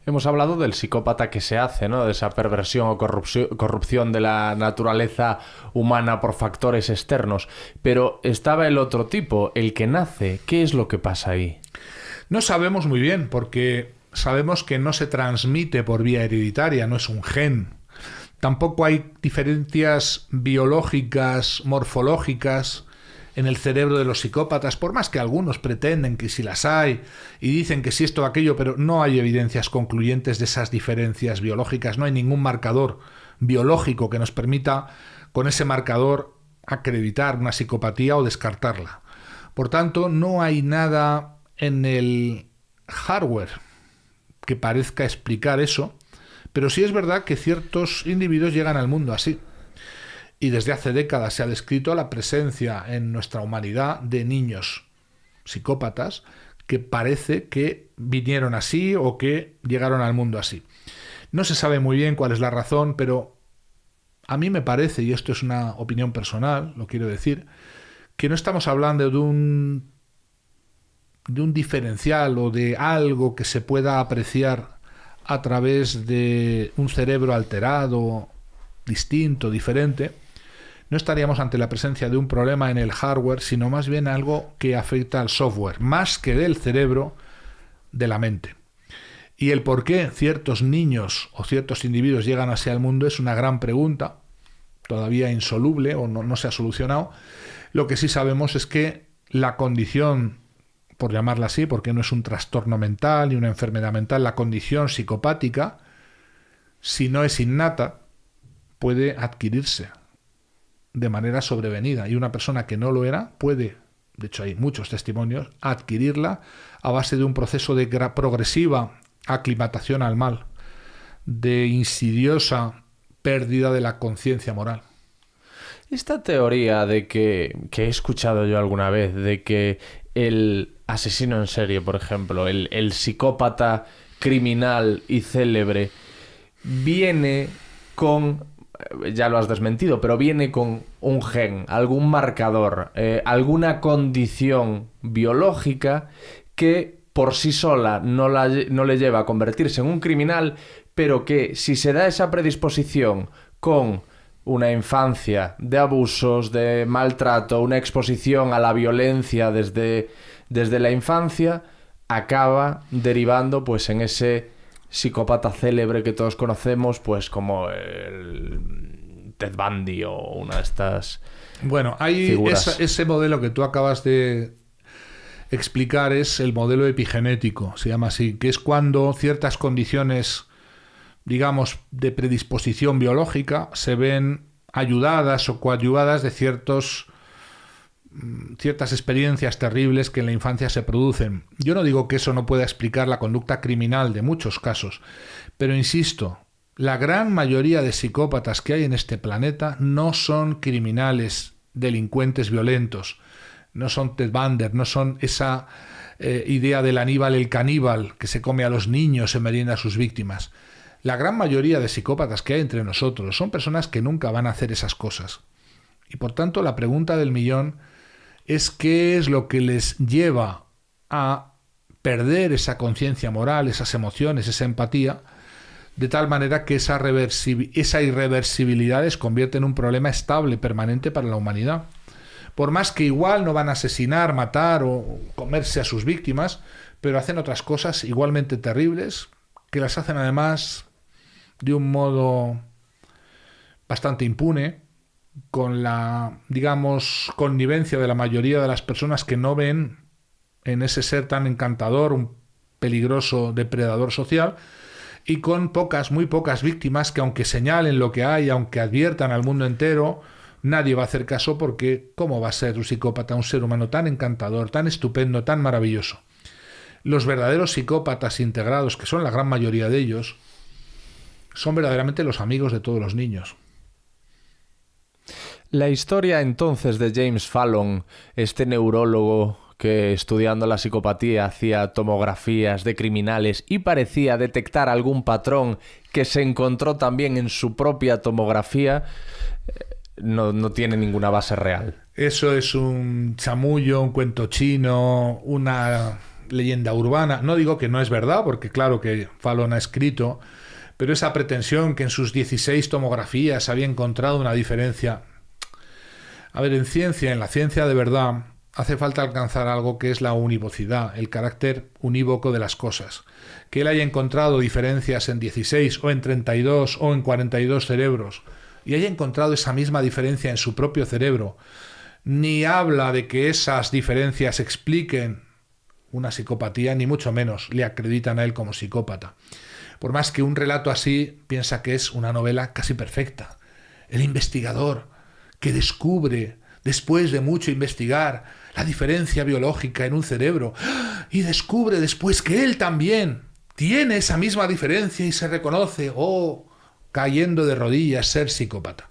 Hemos hablado del psicópata que se hace, ¿no? De esa perversión o corrupción de la naturaleza humana por factores externos. Pero estaba el otro tipo, el que nace. ¿Qué es lo que pasa ahí? No sabemos muy bien, porque sabemos que no se transmite por vía hereditaria, no es un gen. Tampoco hay diferencias biológicas, morfológicas en el cerebro de los psicópatas, por más que algunos pretenden que sí las hay y dicen que sí esto o aquello, pero no hay evidencias concluyentes de esas diferencias biológicas, no hay ningún marcador biológico que nos permita con ese marcador acreditar una psicopatía o descartarla. Por tanto, no hay nada en el hardware que parezca explicar eso, pero sí es verdad que ciertos individuos llegan al mundo así. Y desde hace décadas se ha descrito la presencia en nuestra humanidad de niños psicópatas que parece que vinieron así o que llegaron al mundo así. No se sabe muy bien cuál es la razón, pero a mí me parece, y esto es una opinión personal, lo quiero decir, que no estamos hablando de un diferencial o de algo que se pueda apreciar a través de un cerebro alterado, distinto, diferente. no estaríamos ante la presencia de un problema en el hardware, sino más bien algo que afecta al software, más que del cerebro, de la mente. Y el por qué ciertos niños o ciertos individuos llegan así al mundo es una gran pregunta, todavía insoluble o no se ha solucionado. Lo que sí sabemos es que la condición, por llamarla así, porque no es un trastorno mental ni una enfermedad mental, la condición psicopática, si no es innata, puede adquirirse de manera sobrevenida. Y una persona que no lo era puede, de hecho hay muchos testimonios, adquirirla a base de un proceso de progresiva aclimatación al mal, de insidiosa pérdida de la conciencia moral. Esta teoría de que he escuchado yo alguna vez, de que el asesino en serie, por ejemplo, el psicópata criminal y célebre, viene con, ya lo has desmentido, pero viene con un gen, algún marcador, alguna condición biológica que por sí sola no le lleva a convertirse en un criminal, pero que si se da esa predisposición con una infancia de abusos, de maltrato, una exposición a la violencia desde la infancia, acaba derivando pues en ese psicópata célebre que todos conocemos, pues como el Ted Bundy o una de estas hay figuras. Ese modelo que tú acabas de explicar es el modelo epigenético, se llama así, que es cuando ciertas condiciones, digamos, de predisposición biológica se ven ayudadas o coadyuvadas de ciertas experiencias terribles que en la infancia se producen. Yo no digo que eso no pueda explicar la conducta criminal de muchos casos, pero insisto, la gran mayoría de psicópatas que hay en este planeta no son criminales, delincuentes violentos, no son Ted Bundy, no son esa idea del Aníbal el caníbal que se come a los niños, se merienda a sus víctimas. La gran mayoría de psicópatas que hay entre nosotros son personas que nunca van a hacer esas cosas. Y por tanto la pregunta del millón es qué es lo que les lleva a perder esa conciencia moral, esas emociones, esa empatía, de tal manera que esa irreversibilidad les convierte en un problema estable, permanente para la humanidad. Por más que igual no van a asesinar, matar o comerse a sus víctimas, pero hacen otras cosas igualmente terribles, que las hacen además de un modo bastante impune, con la, digamos, connivencia de la mayoría de las personas que no ven en ese ser tan encantador un peligroso depredador social, y con muy pocas víctimas que, aunque señalen lo que hay, aunque adviertan al mundo entero, nadie va a hacer caso, porque ¿cómo va a ser un psicópata un ser humano tan encantador, tan estupendo, tan maravilloso? Los verdaderos psicópatas integrados, que son la gran mayoría de ellos, son verdaderamente los amigos de todos los niños. La historia entonces de James Fallon, este neurólogo que estudiando la psicopatía hacía tomografías de criminales y parecía detectar algún patrón que se encontró también en su propia tomografía, no tiene ninguna base real. Eso es un chamullo, un cuento chino, una leyenda urbana. No digo que no es verdad, porque claro que Fallon ha escrito, pero esa pretensión que en sus 16 tomografías había encontrado una diferencia. A ver, en la ciencia de verdad, hace falta alcanzar algo que es la univocidad, el carácter unívoco de las cosas. Que él haya encontrado diferencias en 16 o en 32 o en 42 cerebros y haya encontrado esa misma diferencia en su propio cerebro, ni habla de que esas diferencias expliquen una psicopatía, ni mucho menos le acreditan a él como psicópata. Por más que un relato así piensa que es una novela casi perfecta. El investigador que descubre, después de mucho investigar, la diferencia biológica en un cerebro, y descubre después que él también tiene esa misma diferencia y se reconoce, cayendo de rodillas, ser psicópata.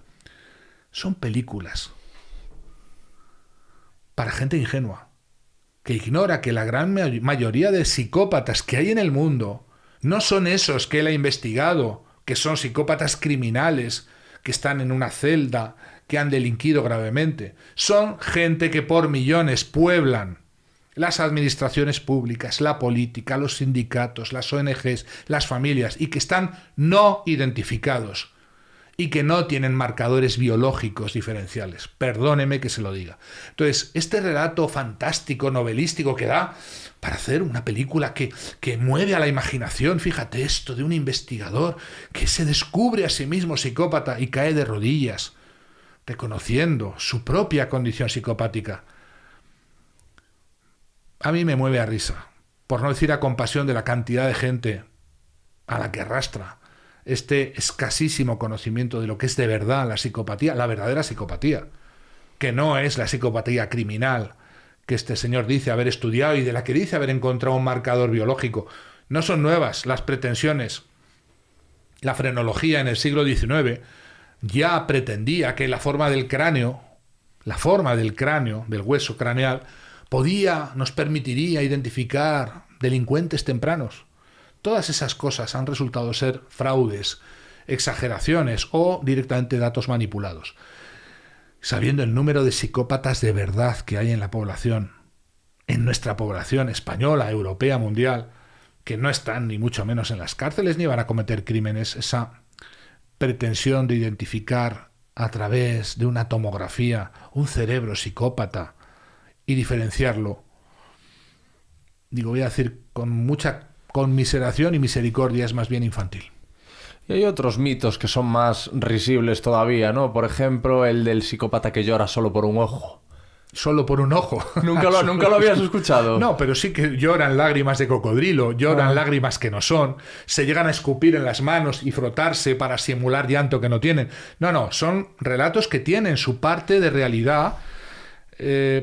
Son películas para gente ingenua, que ignora que la gran mayoría de psicópatas que hay en el mundo no son esos que él ha investigado, que son psicópatas criminales, que están en una celda, que han delinquido gravemente. Son gente que por millones pueblan las administraciones públicas, la política, los sindicatos, las ONGs, las familias, y que están no identificados. y que no tienen marcadores biológicos diferenciales. Perdóneme que se lo diga. Entonces, este relato fantástico, novelístico que da para hacer una película que mueve a la imaginación, fíjate esto, de un investigador que se descubre a sí mismo psicópata y cae de rodillas, reconociendo su propia condición psicopática. A mí me mueve a risa, por no decir a compasión de la cantidad de gente a la que arrastra este escasísimo conocimiento de lo que es de verdad la psicopatía, la verdadera psicopatía, que no es la psicopatía criminal que este señor dice haber estudiado y de la que dice haber encontrado un marcador biológico. No son nuevas las pretensiones. La frenología en el siglo XIX ya pretendía que la forma del cráneo, del hueso craneal, nos permitiría identificar delincuentes tempranos. Todas esas cosas han resultado ser fraudes, exageraciones o directamente datos manipulados. Sabiendo el número de psicópatas de verdad que hay en la población, en nuestra población española, europea, mundial, que no están ni mucho menos en las cárceles ni van a cometer crímenes, esa pretensión de identificar a través de una tomografía un cerebro psicópata y diferenciarlo, voy a decir con mucha conmiseración y misericordia, es más bien infantil. Y hay otros mitos que son más risibles todavía, ¿no? Por ejemplo, el del psicópata que llora solo por un ojo. Solo por un ojo. ¿Nunca lo habías escuchado? No, pero sí que lloran lágrimas de cocodrilo, lloran lágrimas que no son, se llegan a escupir en las manos y frotarse para simular llanto que no tienen. No, son relatos que tienen su parte de realidad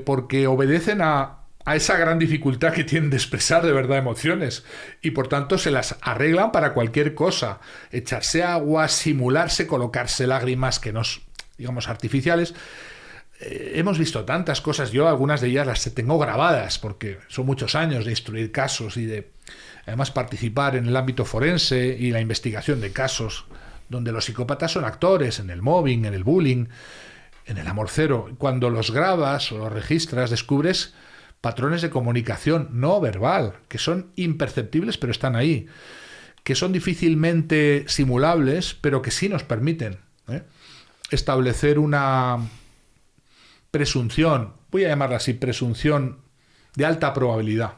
porque obedecen a esa gran dificultad que tienen de expresar de verdad emociones y por tanto se las arreglan para cualquier cosa, echarse agua, simularse, colocarse lágrimas que no, digamos, artificiales. Hemos visto tantas cosas, yo algunas de ellas las tengo grabadas porque son muchos años de instruir casos y de además participar en el ámbito forense y la investigación de casos donde los psicópatas son actores, en el mobbing, en el bullying, en el amor cero. Cuando los grabas o los registras descubres patrones de comunicación no verbal, que son imperceptibles pero están ahí, que son difícilmente simulables, pero que sí nos permiten establecer una presunción, voy a llamarla así, presunción de alta probabilidad.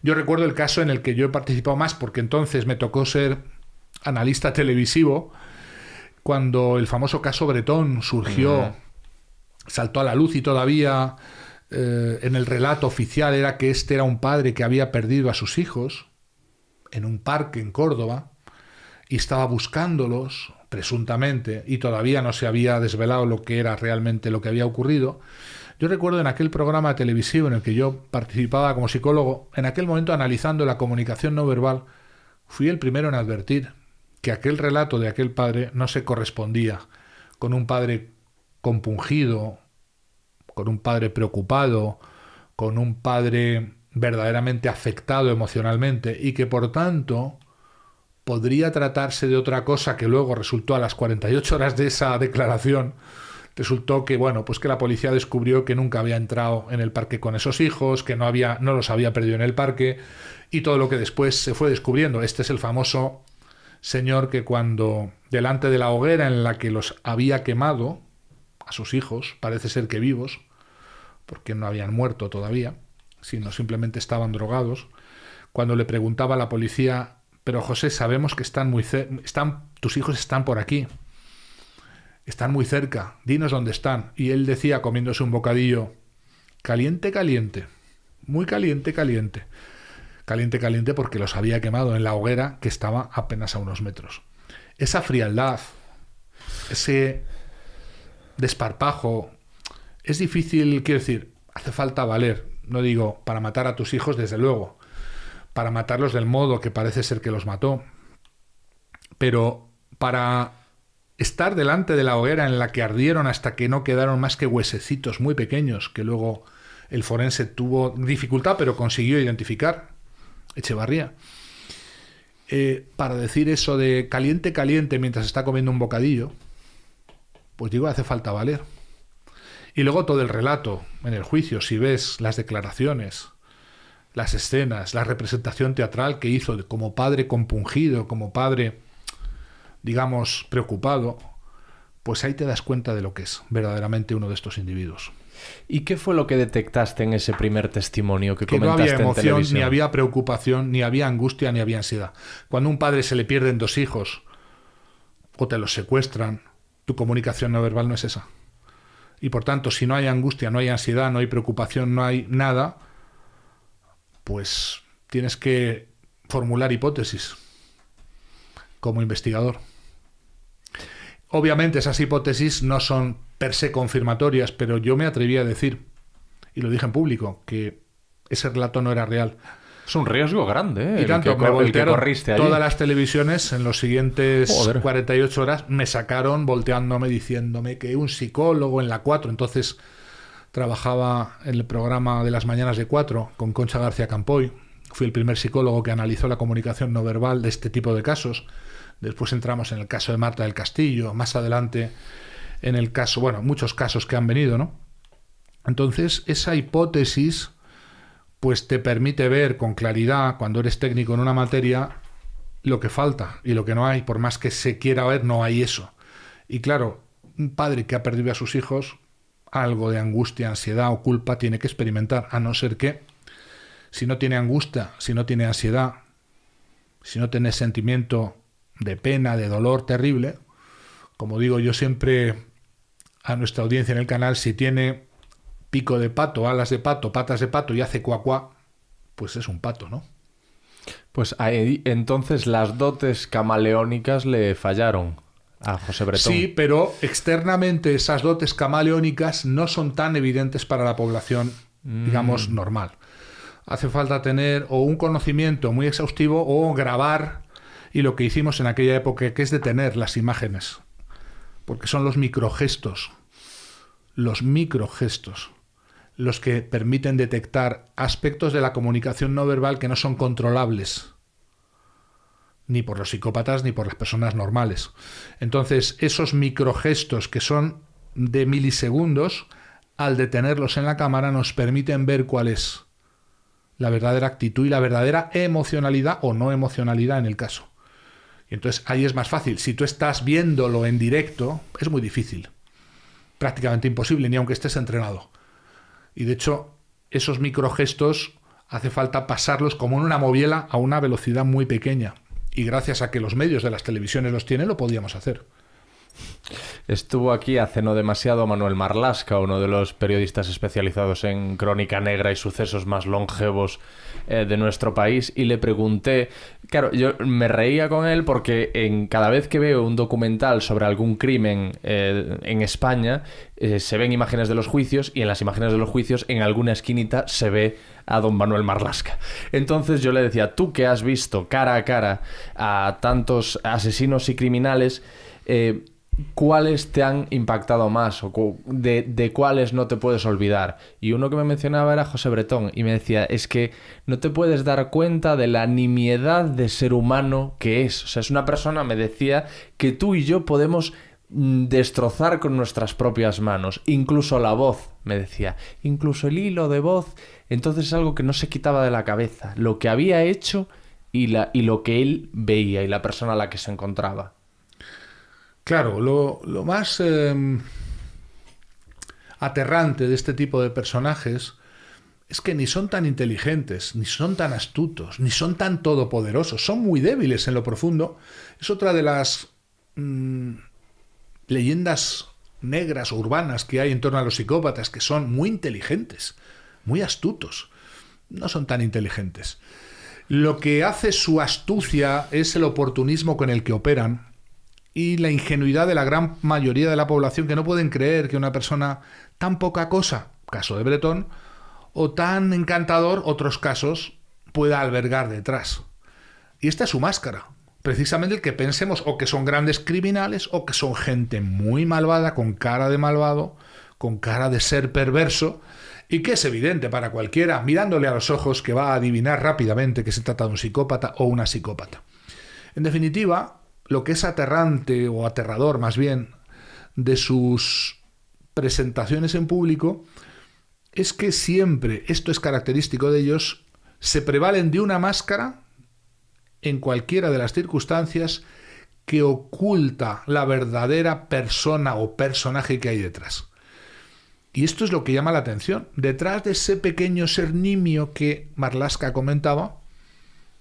Yo recuerdo el caso en el que yo he participado más, porque entonces me tocó ser analista televisivo, cuando el famoso caso Bretón surgió, saltó a la luz y todavía en el relato oficial era que este era un padre que había perdido a sus hijos en un parque en Córdoba y estaba buscándolos presuntamente y todavía no se había desvelado lo que era realmente lo que había ocurrido. Yo recuerdo en aquel programa televisivo en el que yo participaba como psicólogo, en aquel momento analizando la comunicación no verbal, fui el primero en advertir que aquel relato de aquel padre no se correspondía con un padre compungido, con un padre preocupado, con un padre verdaderamente afectado emocionalmente y que por tanto podría tratarse de otra cosa que luego resultó a las 48 horas de esa declaración. Resultó que, que la policía descubrió que nunca había entrado en el parque con esos hijos, que no los había perdido en el parque y todo lo que después se fue descubriendo. Este es el famoso señor que cuando delante de la hoguera en la que los había quemado a sus hijos, parece ser que vivos, porque no habían muerto todavía, sino simplemente estaban drogados, cuando le preguntaba a la policía: pero José, sabemos que tus hijos están por aquí, están muy cerca, dinos dónde están. Y él decía, comiéndose un bocadillo: caliente, caliente, muy caliente, caliente. Caliente, caliente, porque los había quemado en la hoguera que estaba apenas a unos metros. Esa frialdad, ese desparpajo, es difícil, quiero decir, hace falta valer. No digo para matar a tus hijos, desde luego, para matarlos del modo que parece ser que los mató, pero para estar delante de la hoguera en la que ardieron hasta que no quedaron más que huesecitos muy pequeños, que luego el forense tuvo dificultad, pero consiguió identificar, Echevarría. Para decir eso de caliente, caliente mientras está comiendo un bocadillo, pues digo, hace falta valer. Y luego todo el relato en el juicio, si ves las declaraciones, las escenas, la representación teatral que hizo como padre compungido, como padre, digamos, preocupado, pues ahí te das cuenta de lo que es verdaderamente uno de estos individuos. ¿Y qué fue lo que detectaste en ese primer testimonio que no comentaste había en emoción, televisión? ni había preocupación, ni había angustia, ni había ansiedad. Cuando a un padre se le pierden 2 hijos o te los secuestran, tu comunicación no verbal no es esa. Y por tanto, si no hay angustia, no hay ansiedad, no hay preocupación, no hay nada, pues tienes que formular hipótesis como investigador. Obviamente esas hipótesis no son per se confirmatorias, pero yo me atreví a decir, y lo dije en público, que ese relato no era real. Es un riesgo grande, Y tanto, me voltearon corriste allí. todas las televisiones en los siguientes Joder. 48 horas, me sacaron volteándome, diciéndome que un psicólogo en la 4, entonces trabajaba en el programa de las mañanas de 4 con Concha García Campoy. Fui el primer psicólogo que analizó la comunicación no verbal de este tipo de casos. Después entramos en el caso de Marta del Castillo, más adelante en el caso, bueno, muchos casos que han venido, ¿no? Entonces, esa hipótesis pues te permite ver con claridad, cuando eres técnico en una materia, lo que falta y lo que no hay. Por más que se quiera ver, no hay eso. Y claro, un padre que ha perdido a sus hijos, algo de angustia, ansiedad o culpa tiene que experimentar, a no ser que, si no tiene angustia, si no tiene ansiedad, si no tiene sentimiento de pena, de dolor terrible, como digo yo siempre a nuestra audiencia en el canal, si tiene pico de pato, alas de pato, patas de pato y hace cuacuá, pues es un pato, ¿no? Pues ahí, entonces las dotes camaleónicas le fallaron a José Bretón. Sí, pero externamente esas dotes camaleónicas no son tan evidentes para la población, digamos, normal. Hace falta tener o un conocimiento muy exhaustivo o grabar, y lo que hicimos en aquella época, que es detener las imágenes, porque son los microgestos los que permiten detectar aspectos de la comunicación no verbal que no son controlables, ni por los psicópatas ni por las personas normales. Entonces, esos microgestos que son de milisegundos, al detenerlos en la cámara, nos permiten ver cuál es la verdadera actitud y la verdadera emocionalidad o no emocionalidad en el caso. Y entonces ahí es más fácil. Si tú estás viéndolo en directo, es muy difícil. Prácticamente imposible, ni aunque estés entrenado. Y de hecho, esos microgestos hace falta pasarlos como en una moviela a una velocidad muy pequeña. Y gracias a que los medios de las televisiones los tienen, lo podíamos hacer. Estuvo aquí hace no demasiado Manuel Marlaska, uno de los periodistas especializados en crónica negra y sucesos más longevos de nuestro país, y le pregunté, claro, yo me reía con él porque cada vez que veo un documental sobre algún crimen en España, se ven imágenes de los juicios, y en las imágenes de los juicios en alguna esquinita se ve a don Manuel Marlaska. Entonces yo le decía, tú que has visto cara a cara a tantos asesinos y criminales, ¿cuáles te han impactado más? ¿O de cuáles no te puedes olvidar? Y uno que me mencionaba era José Bretón, y me decía, es que no te puedes dar cuenta de la nimiedad de ser humano que es. O sea, es una persona, me decía, que tú y yo podemos destrozar con nuestras propias manos. Incluso la voz, me decía, incluso el hilo de voz. Entonces es algo que no se quitaba de la cabeza, lo que había hecho y lo que él veía y la persona a la que se encontraba. Claro, lo más aterrante de este tipo de personajes es que ni son tan inteligentes, ni son tan astutos, ni son tan todopoderosos. Son muy débiles en lo profundo. Es otra de las leyendas negras o urbanas que hay en torno a los psicópatas, que son muy inteligentes, muy astutos. No son tan inteligentes. Lo que hace su astucia es el oportunismo con el que operan, y la ingenuidad de la gran mayoría de la población, que no pueden creer que una persona tan poca cosa, caso de Bretón, o tan encantador, otros casos, pueda albergar detrás. Y esta es su máscara. Precisamente el que pensemos o que son grandes criminales o que son gente muy malvada, con cara de malvado, con cara de ser perverso, y que es evidente para cualquiera, mirándole a los ojos, que va a adivinar rápidamente que se trata de un psicópata o una psicópata. En definitiva, lo que es aterrante o aterrador más bien de sus presentaciones en público es que siempre, esto es característico de ellos, se prevalen de una máscara en cualquiera de las circunstancias que oculta la verdadera persona o personaje que hay detrás. Y esto es lo que llama la atención. Detrás de ese pequeño ser nimio que Marlaska comentaba,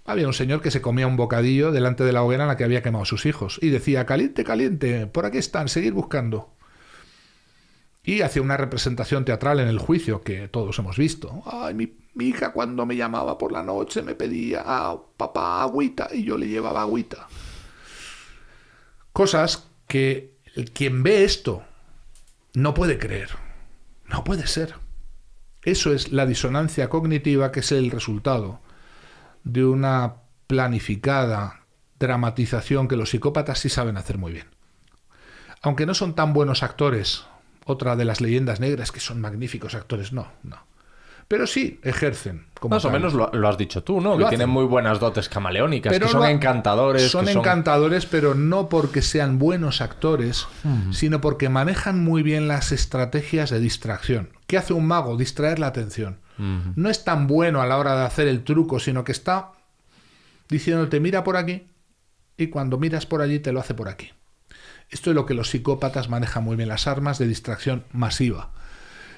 había un señor que se comía un bocadillo delante de la hoguera en la que había quemado a sus hijos y decía: caliente, caliente, por aquí están, seguir buscando. Y hacía una representación teatral en el juicio que todos hemos visto. Ay, mi hija cuando me llamaba por la noche me pedía: papá, agüita, y yo le llevaba agüita. Cosas que quien ve esto no puede creer. No puede ser. Eso es la disonancia cognitiva, que es el resultado de una planificada dramatización que los psicópatas sí saben hacer muy bien. Aunque no son tan buenos actores, otra de las leyendas negras que son magníficos actores, no. Pero sí ejercen. Como más o menos lo has dicho tú, ¿no? Que tienen muy buenas dotes camaleónicas, pero que son encantadores. Son encantadores, pero no porque sean buenos actores, sino porque manejan muy bien las estrategias de distracción. ¿Qué hace un mago? Distraer la atención. No es tan bueno a la hora de hacer el truco, sino que está diciéndote: mira por aquí, y cuando miras por allí te lo hace por aquí. Esto es lo que los psicópatas manejan muy bien, las armas de distracción masiva.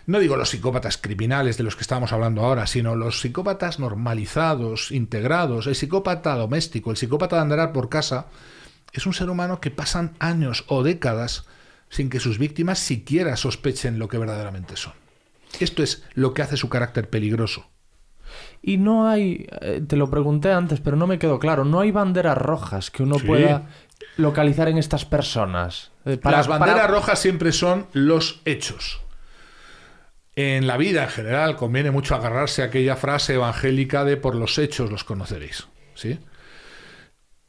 No digo los psicópatas criminales de los que estamos hablando ahora, sino los psicópatas normalizados, integrados. El psicópata doméstico, el psicópata de andar por casa, es un ser humano que pasan años o décadas sin que sus víctimas siquiera sospechen lo que verdaderamente son. Esto es lo que hace su carácter peligroso. Y no hay, te lo pregunté antes, pero no me quedó claro, no hay banderas rojas que uno pueda localizar en estas personas. Las banderas rojas siempre son los hechos. En la vida en general conviene mucho agarrarse a aquella frase evangélica de: por los hechos los conoceréis. ¿Sí?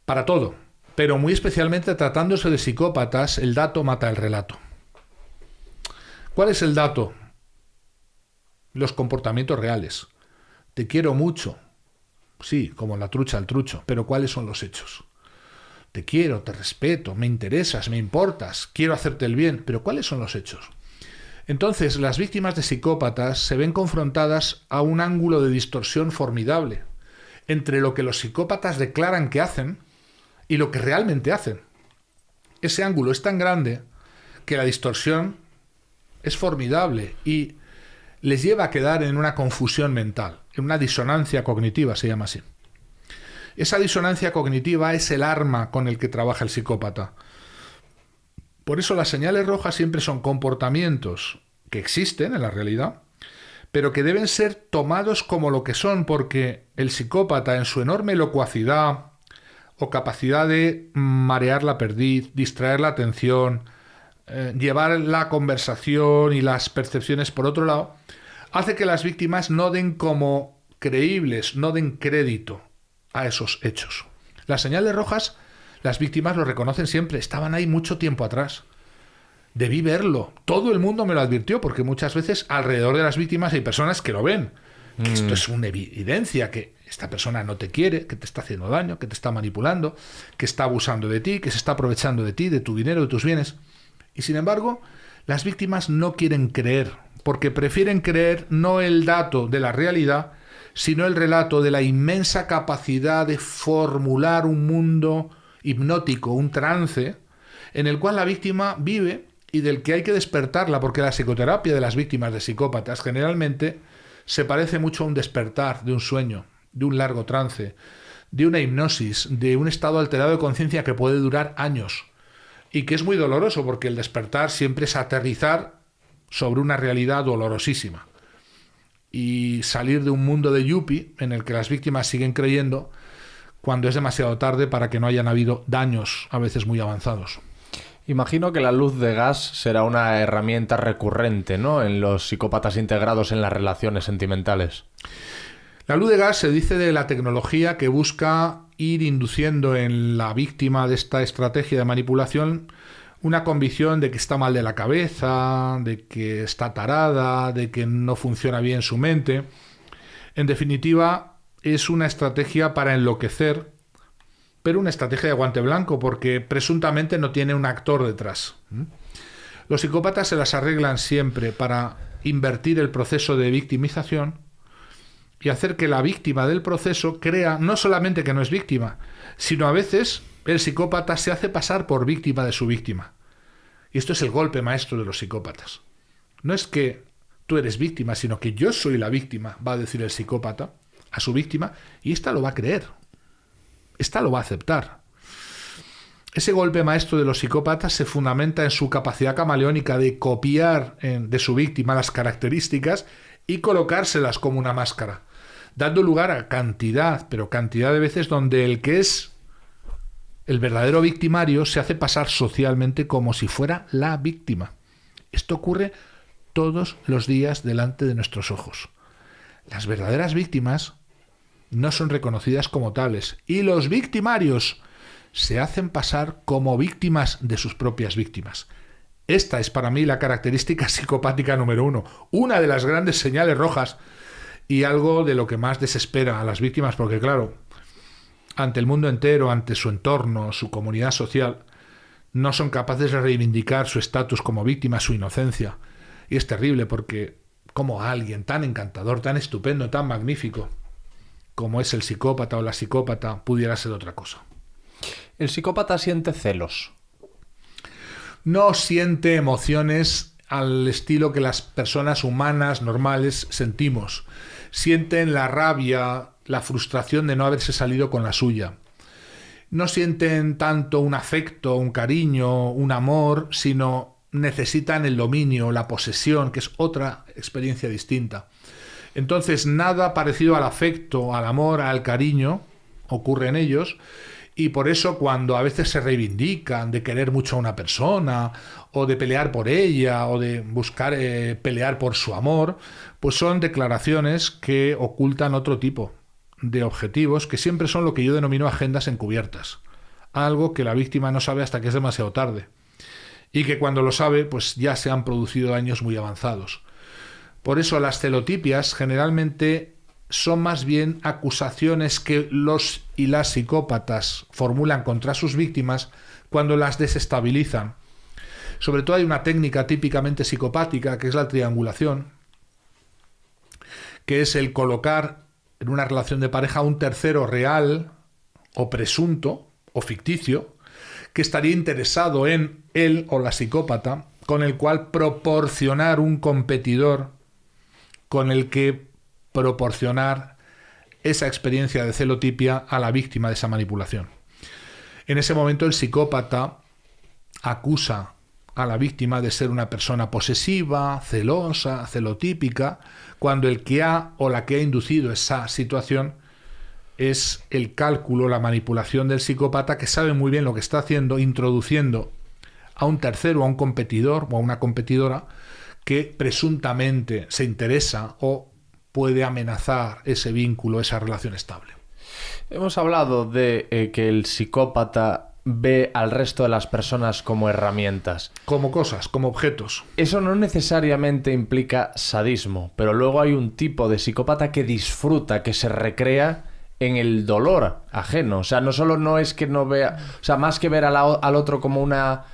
Para todo, pero muy especialmente tratándose de psicópatas, el dato mata el relato. ¿Cuál es el dato? Los comportamientos reales. Te quiero mucho. Sí, como la trucha al trucho, pero ¿cuáles son los hechos? Te quiero, te respeto, me interesas, me importas, quiero hacerte el bien, pero ¿cuáles son los hechos? Entonces, las víctimas de psicópatas se ven confrontadas a un ángulo de distorsión formidable entre lo que los psicópatas declaran que hacen y lo que realmente hacen. Ese ángulo es tan grande que la distorsión es formidable y les lleva a quedar en una confusión mental, en una disonancia cognitiva, se llama así. Esa disonancia cognitiva es el arma con el que trabaja el psicópata. Por eso las señales rojas siempre son comportamientos que existen en la realidad, pero que deben ser tomados como lo que son, porque el psicópata, en su enorme locuacidad o capacidad de marear la perdiz, distraer la atención, llevar la conversación y las percepciones por otro lado, hace que las víctimas no den como creíbles, no den crédito a esos hechos. Las señales rojas, las víctimas lo reconocen siempre, estaban ahí mucho tiempo atrás. Debí verlo, todo el mundo me lo advirtió, porque muchas veces alrededor de las víctimas hay personas que lo ven. Que esto es una evidencia, que esta persona no te quiere, que te está haciendo daño, que te está manipulando, que está abusando de ti, que se está aprovechando de ti, de tu dinero, de tus bienes. Y sin embargo, las víctimas no quieren creer, porque prefieren creer no el dato de la realidad, sino el relato de la inmensa capacidad de formular un mundo hipnótico, un trance, en el cual la víctima vive y del que hay que despertarla, porque la psicoterapia de las víctimas de psicópatas generalmente se parece mucho a un despertar de un sueño, de un largo trance, de una hipnosis, de un estado alterado de conciencia que puede durar años y que es muy doloroso, porque el despertar siempre es aterrizar sobre una realidad dolorosísima y salir de un mundo de yuppie en el que las víctimas siguen creyendo cuando es demasiado tarde para que no hayan habido daños a veces muy avanzados. Imagino que la luz de gas será una herramienta recurrente, ¿no?, en los psicópatas integrados en las relaciones sentimentales. La luz de gas se dice de la tecnología que busca ir induciendo en la víctima de esta estrategia de manipulación una convicción de que está mal de la cabeza, de que está tarada, de que no funciona bien su mente. En definitiva, es una estrategia para enloquecer, pero una estrategia de guante blanco, porque presuntamente no tiene un actor detrás. Los psicópatas se las arreglan siempre para invertir el proceso de victimización y hacer que la víctima del proceso crea no solamente que no es víctima, sino a veces El psicópata se hace pasar por víctima de su víctima. Y esto es el golpe maestro de los psicópatas. No es que tú eres víctima, sino que yo soy la víctima, va a decir el psicópata a su víctima, y ésta lo va a creer. Ésta lo va a aceptar. Ese golpe maestro de los psicópatas se fundamenta en su capacidad camaleónica de copiar de su víctima las características y colocárselas como una máscara, dando lugar a cantidad de veces donde el que es el verdadero victimario se hace pasar socialmente como si fuera la víctima. Esto ocurre todos los días delante de nuestros ojos. Las verdaderas víctimas no son reconocidas como tales y los victimarios se hacen pasar como víctimas de sus propias víctimas. Esta es para mí la característica psicopática número 1, una de las grandes señales rojas y algo de lo que más desespera a las víctimas, porque claro, ante el mundo entero, ante su entorno, su comunidad social, no son capaces de reivindicar su estatus como víctima, su inocencia. Y es terrible porque como alguien tan encantador, tan estupendo, tan magnífico como es el psicópata o la psicópata pudiera ser otra cosa. ¿El psicópata siente celos? No siente emociones al estilo que las personas humanas normales sentimos. Sienten la rabia, la frustración de no haberse salido con la suya. No sienten tanto un afecto, un cariño, un amor, sino necesitan el dominio, la posesión, que es otra experiencia distinta. Entonces, nada parecido al afecto, al amor, al cariño ocurre en ellos, y por eso cuando a veces se reivindican de querer mucho a una persona, o de pelear por ella, o de buscar pelear por su amor, pues son declaraciones que ocultan otro tipo de objetivos, que siempre son lo que yo denomino agendas encubiertas. Algo que la víctima no sabe hasta que es demasiado tarde. Y que cuando lo sabe, pues ya se han producido daños muy avanzados. Por eso las celotipias generalmente son más bien acusaciones que los y las psicópatas formulan contra sus víctimas cuando las desestabilizan. Sobre todo hay una técnica típicamente psicopática, que es la triangulación, que es el colocar en una relación de pareja un tercero real o presunto o ficticio que estaría interesado en él o la psicópata, con el cual proporcionar un competidor con el que proporcionar esa experiencia de celotipia a la víctima de esa manipulación. En ese momento el psicópata acusa a la víctima de ser una persona posesiva, celosa, celotípica, cuando el que ha o la que ha inducido esa situación es el cálculo, la manipulación del psicópata, que sabe muy bien lo que está haciendo, introduciendo a un tercero, a un competidor o a una competidora que presuntamente se interesa o puede amenazar ese vínculo, esa relación estable. Hemos hablado de que el psicópata ve al resto de las personas como herramientas. Como cosas, como objetos. Eso no necesariamente implica sadismo, pero luego hay un tipo de psicópata que disfruta, que se recrea en el dolor ajeno. O sea, no solo no es que no vea... O sea, más que ver al otro como una...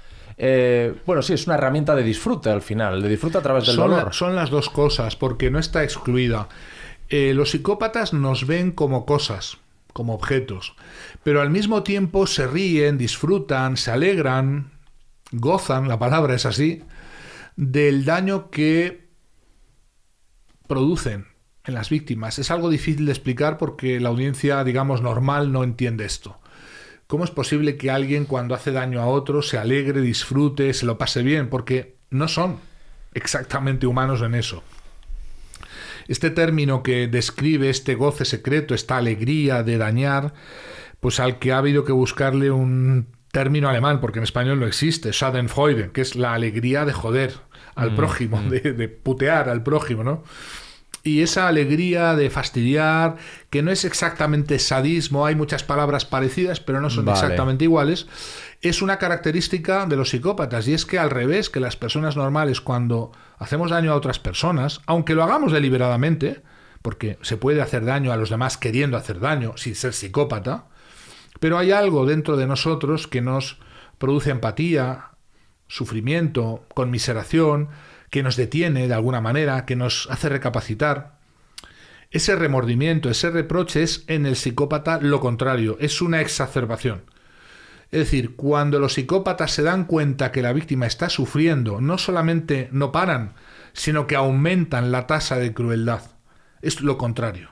bueno, sí, es una herramienta de disfrute al final, de disfrute a través del dolor. Son las dos cosas, porque no está excluida. Los psicópatas nos ven como cosas, como objetos, pero al mismo tiempo se ríen, disfrutan, se alegran, gozan, la palabra es así, del daño que producen en las víctimas. Es algo difícil de explicar porque la audiencia, digamos, normal no entiende esto. ¿Cómo es posible que alguien cuando hace daño a otro se alegre, disfrute, se lo pase bien? Porque no son exactamente humanos en eso. Este término que describe este goce secreto, esta alegría de dañar, pues al que ha habido que buscarle un término alemán, porque en español no existe, Schadenfreude, que es la alegría de joder al prójimo, de putear al prójimo, ¿no? Y esa alegría de fastidiar, que no es exactamente sadismo, hay muchas palabras parecidas, pero no son exactamente iguales, es una característica de los psicópatas. Y es que al revés que las personas normales, cuando hacemos daño a otras personas, aunque lo hagamos deliberadamente, porque se puede hacer daño a los demás queriendo hacer daño sin ser psicópata, pero hay algo dentro de nosotros que nos produce empatía, sufrimiento, conmiseración, que nos detiene de alguna manera, que nos hace recapacitar. Ese remordimiento, ese reproche es en el psicópata lo contrario, es una exacerbación. Es decir, cuando los psicópatas se dan cuenta que la víctima está sufriendo, no solamente no paran, sino que aumentan la tasa de crueldad. Es lo contrario.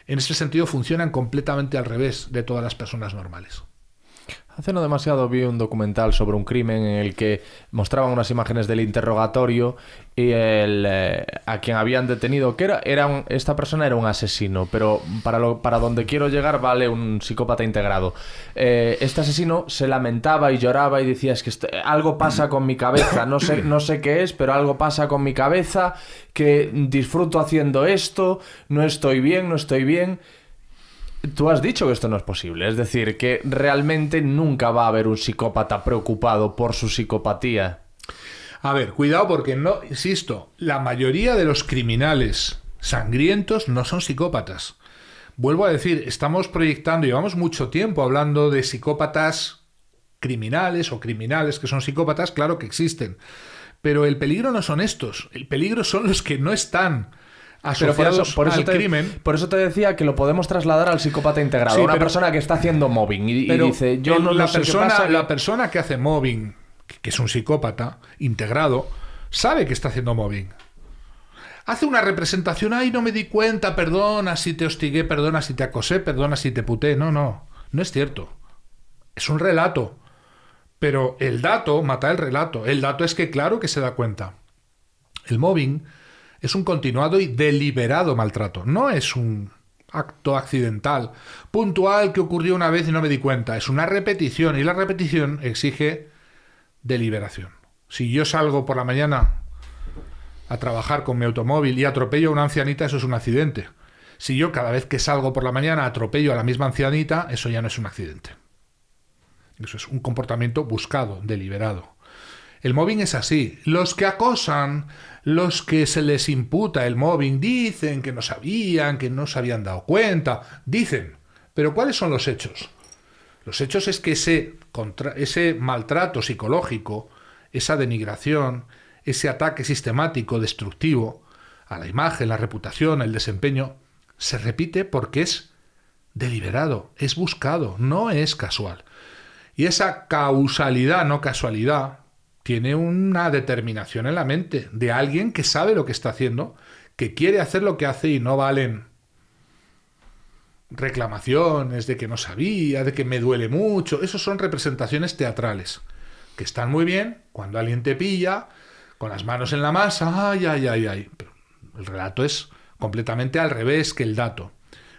En ese sentido funcionan completamente al revés de todas las personas normales. Hace no demasiado vi un documental sobre un crimen en el que mostraban unas imágenes del interrogatorio y a quien habían detenido, que esta persona era un asesino, pero para donde quiero llegar vale un psicópata integrado. Este asesino se lamentaba y lloraba y decía, es que algo pasa con mi cabeza, no sé qué es, pero algo pasa con mi cabeza, que disfruto haciendo esto, no estoy bien. Tú has dicho que esto no es posible, es decir, que realmente nunca va a haber un psicópata preocupado por su psicopatía. A ver, cuidado porque no, insisto, la mayoría de los criminales sangrientos no son psicópatas. Vuelvo a decir, estamos proyectando, llevamos mucho tiempo hablando de psicópatas criminales o criminales que son psicópatas, claro que existen. Pero el peligro no son estos, el peligro son los que no están asociados al crimen. Por eso te decía que lo podemos trasladar al psicópata integrado. Sí, una persona que está haciendo mobbing y dice, yo no sé qué pasa. La persona que hace mobbing, que es un psicópata integrado, sabe que está haciendo mobbing. Hace una representación, ay, no me di cuenta, perdona si te hostigué, perdona si te acosé, perdona si te puté. No es cierto. Es un relato. Pero el dato mata el relato. El dato es que claro que se da cuenta. El mobbing es un continuado y deliberado maltrato. No es un acto accidental, puntual, que ocurrió una vez y no me di cuenta. Es una repetición y la repetición exige deliberación. Si yo salgo por la mañana a trabajar con mi automóvil y atropello a una ancianita, eso es un accidente. Si yo cada vez que salgo por la mañana atropello a la misma ancianita, eso ya no es un accidente. Eso es un comportamiento buscado, deliberado. El mobbing es así. Los que acosan, los que se les imputa el mobbing, dicen que no sabían, que no se habían dado cuenta. Dicen. Pero ¿cuáles son los hechos? Los hechos es que ese maltrato psicológico, esa denigración, ese ataque sistemático, destructivo, a la imagen, la reputación, el desempeño, se repite porque es deliberado, es buscado, no es casual. Y esa causalidad, no casualidad, tiene una determinación en la mente de alguien que sabe lo que está haciendo, que quiere hacer lo que hace y no valen reclamaciones de que no sabía, de que me duele mucho. Esos son representaciones teatrales, que están muy bien cuando alguien te pilla con las manos en la masa, ay. Pero el relato es completamente al revés que el dato.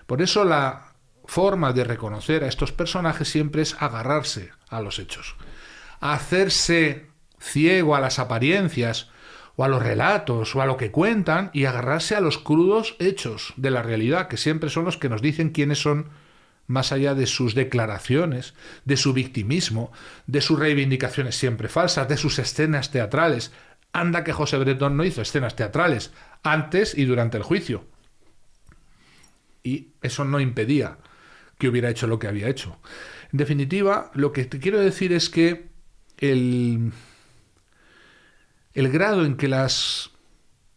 Por eso la forma de reconocer a estos personajes siempre es agarrarse a los hechos, hacerse ciego a las apariencias o a los relatos o a lo que cuentan y agarrarse a los crudos hechos de la realidad, que siempre son los que nos dicen quiénes son, más allá de sus declaraciones, de su victimismo, de sus reivindicaciones siempre falsas, de sus escenas teatrales. Anda que José Bretón no hizo escenas teatrales antes y durante el juicio. Y eso no impedía que hubiera hecho lo que había hecho. En definitiva, lo que te quiero decir es que el grado en que las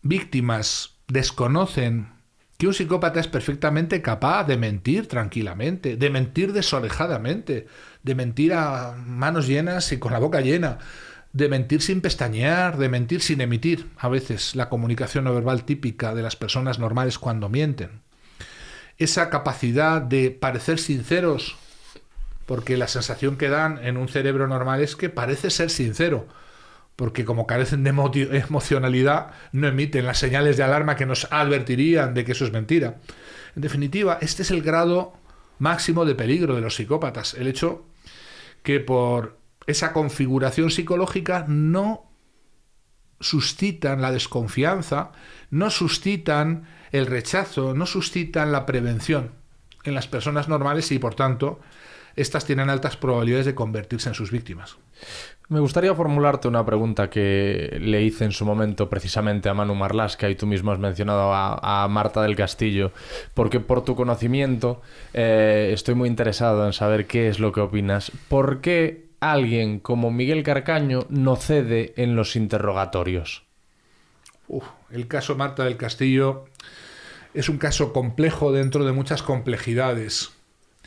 víctimas desconocen que un psicópata es perfectamente capaz de mentir tranquilamente, de mentir desorejadamente, de mentir a manos llenas y con la boca llena, de mentir sin pestañear, de mentir sin emitir, a veces la comunicación no verbal típica de las personas normales cuando mienten. Esa capacidad de parecer sinceros, porque la sensación que dan en un cerebro normal es que parece ser sincero, porque como carecen de emocionalidad, no emiten las señales de alarma que nos advertirían de que eso es mentira. En definitiva, este es el grado máximo de peligro de los psicópatas, el hecho que por esa configuración psicológica no suscitan la desconfianza, no suscitan el rechazo, no suscitan la prevención en las personas normales y, por tanto, estas tienen altas probabilidades de convertirse en sus víctimas. Me gustaría formularte una pregunta que le hice en su momento precisamente a Manu Marlasca y tú mismo has mencionado a Marta del Castillo, porque por tu conocimiento estoy muy interesado en saber qué es lo que opinas. ¿Por qué alguien como Miguel Carcaño no cede en los interrogatorios? El caso Marta del Castillo es un caso complejo dentro de muchas complejidades.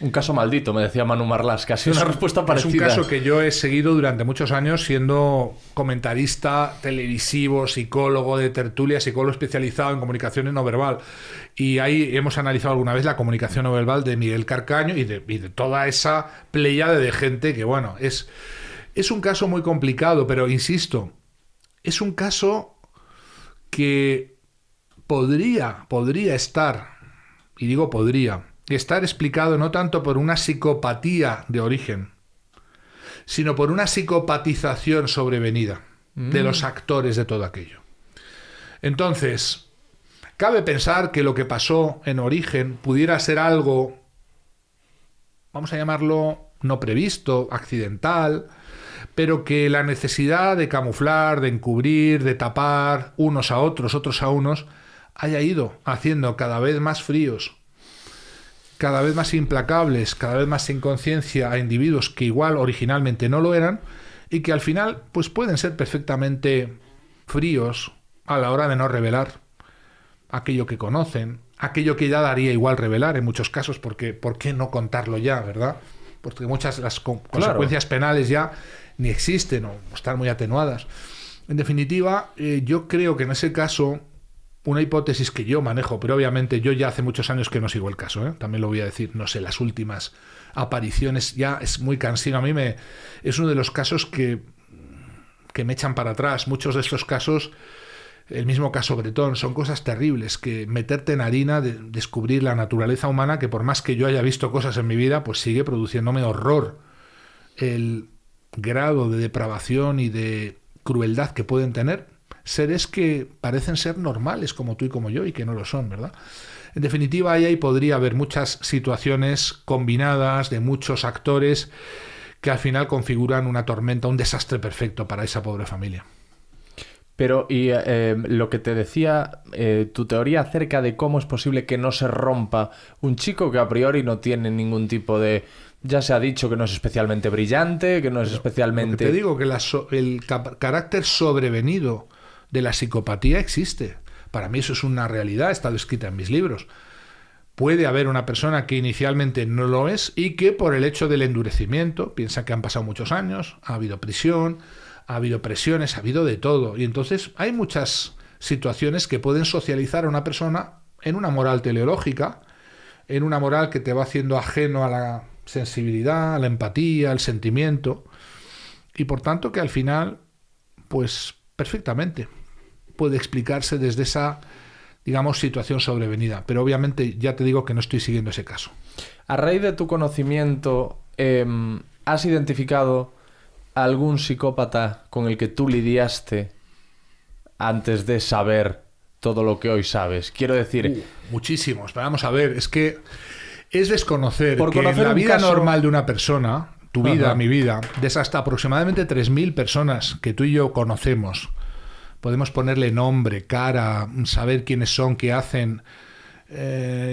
Un caso maldito, me decía Manu Marlas, casi una respuesta parecida. Es un caso que yo he seguido durante muchos años siendo comentarista televisivo, psicólogo de tertulia, psicólogo especializado en comunicación no verbal. Y ahí hemos analizado alguna vez la comunicación no verbal de Miguel Carcaño y de toda esa pléyade de gente que, bueno, es un caso muy complicado, pero insisto, es un caso que podría estar, y digo podría, estar explicado no tanto por una psicopatía de origen, sino por una psicopatización sobrevenida de los actores de todo aquello. Entonces, cabe pensar que lo que pasó en origen pudiera ser algo, vamos a llamarlo, no previsto, accidental, pero que la necesidad de camuflar, de encubrir, de tapar unos a otros, otros a unos, haya ido haciendo cada vez más fríos, cada vez más implacables, cada vez más sin conciencia a individuos que igual originalmente no lo eran y que al final pues pueden ser perfectamente fríos a la hora de no revelar aquello que conocen, aquello que ya daría igual revelar en muchos casos, porque ¿por qué no contarlo ya, verdad? Porque muchas de las consecuencias penales ya ni existen o están muy atenuadas. En definitiva, yo creo que en ese caso, una hipótesis que yo manejo, pero obviamente yo ya hace muchos años que no sigo el caso, también lo voy a decir, no sé, las últimas apariciones ya es muy cansino. A mí es uno de los casos que me echan para atrás. Muchos de estos casos, el mismo caso Bretón, son cosas terribles, que meterte en harina, de descubrir la naturaleza humana, que por más que yo haya visto cosas en mi vida, pues sigue produciéndome horror. El grado de depravación y de crueldad que pueden tener seres que parecen ser normales como tú y como yo y que no lo son, ¿verdad? En definitiva, ahí podría haber muchas situaciones combinadas de muchos actores que al final configuran una tormenta, un desastre perfecto para esa pobre familia. Pero, y lo que te decía, tu teoría acerca de cómo es posible que no se rompa un chico que a priori no tiene ningún tipo de... Ya se ha dicho que no es especialmente brillante, que no es especialmente... Lo que te digo, que el carácter sobrevenido de la psicopatía existe. Para mí eso es una realidad, está escrita en mis libros. Puede haber una persona que inicialmente no lo es y que por el hecho del endurecimiento, piensa que han pasado muchos años, ha habido prisión, ha habido presiones, ha habido de todo. Y entonces hay muchas situaciones que pueden socializar a una persona en una moral teleológica, en una moral que te va haciendo ajeno a la sensibilidad, a la empatía, al sentimiento, y por tanto que al final, pues perfectamente puede explicarse desde esa, digamos, situación sobrevenida. Pero obviamente ya te digo que no estoy siguiendo ese caso. A raíz de tu conocimiento, ¿has identificado algún psicópata con el que tú lidiaste antes de saber todo lo que hoy sabes? Quiero decir... muchísimos. Vamos a ver, es que es desconocer por que conocer en la vida caso... normal de una persona, tu vida, Ajá. mi vida, de esas hasta aproximadamente 3.000 personas que tú y yo conocemos, podemos ponerle nombre, cara, saber quiénes son, qué hacen.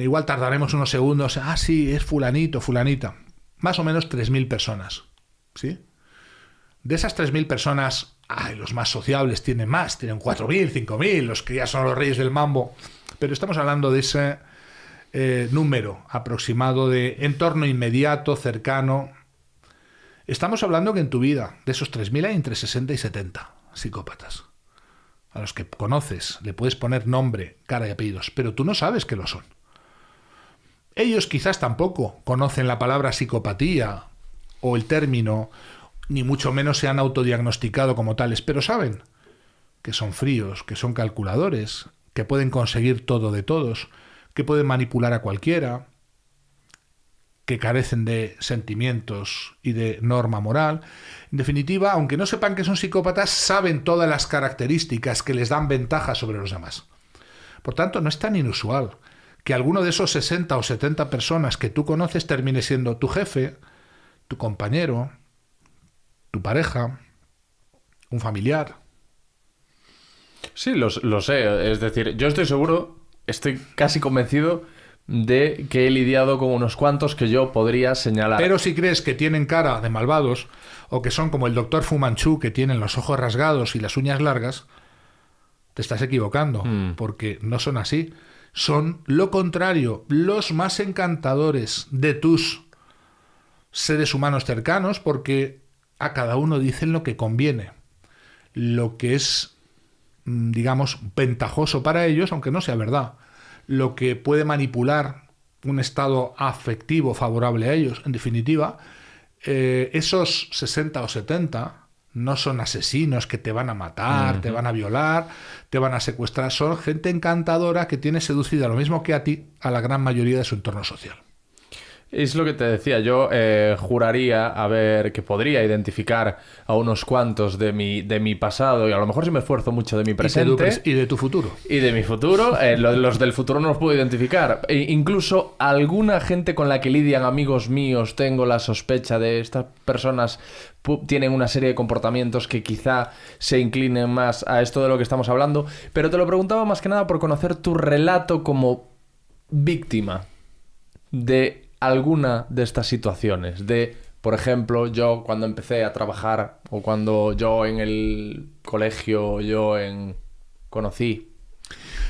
Igual tardaremos unos segundos. Ah, sí, es fulanito, fulanita. Más o menos 3.000 personas. ¿Sí? De esas 3.000 personas, los más sociables tienen más, tienen 4.000, 5.000, los que ya son los reyes del mambo. Pero estamos hablando de ese número aproximado de entorno inmediato, cercano. Estamos hablando que en tu vida, de esos 3.000 hay entre 60 y 70 psicópatas. A los que conoces, le puedes poner nombre, cara y apellidos, pero tú no sabes que lo son. Ellos quizás tampoco conocen la palabra psicopatía o el término, ni mucho menos se han autodiagnosticado como tales, pero saben que son fríos, que son calculadores, que pueden conseguir todo de todos, que pueden manipular a cualquiera, que carecen de sentimientos y de norma moral. En definitiva, aunque no sepan que son psicópatas, saben todas las características que les dan ventaja sobre los demás. Por tanto, no es tan inusual que alguno de esos 60 o 70 personas que tú conoces termine siendo tu jefe, tu compañero, tu pareja, un familiar. Sí, lo sé. Es decir, yo estoy seguro, estoy casi convencido de que he lidiado con unos cuantos que yo podría señalar. Pero si crees que tienen cara de malvados o que son como el doctor Fu Manchu, que tienen los ojos rasgados y las uñas largas, te estás equivocando, porque no son así. Son lo contrario, los más encantadores de tus seres humanos cercanos, porque a cada uno dicen lo que conviene, lo que es, digamos, ventajoso para ellos, aunque no sea verdad, lo que puede manipular un estado afectivo favorable a ellos. En definitiva, esos 60 o 70 no son asesinos que te van a matar, te van a violar, te van a secuestrar. Son gente encantadora que tiene seducida lo mismo que a ti, a la gran mayoría de su entorno social. Es lo que te decía, yo juraría que podría identificar a unos cuantos de mi pasado, y a lo mejor si me esfuerzo mucho de mi presente. Y de tu futuro. Y de mi futuro. Los del futuro no los puedo identificar. Incluso alguna gente con la que lidian amigos míos, tengo la sospecha de estas personas tienen una serie de comportamientos que quizá se inclinen más a esto de lo que estamos hablando. Pero te lo preguntaba más que nada por conocer tu relato como víctima de alguna de estas situaciones. Por ejemplo, yo cuando empecé a trabajar, o cuando yo en el colegio, conocí.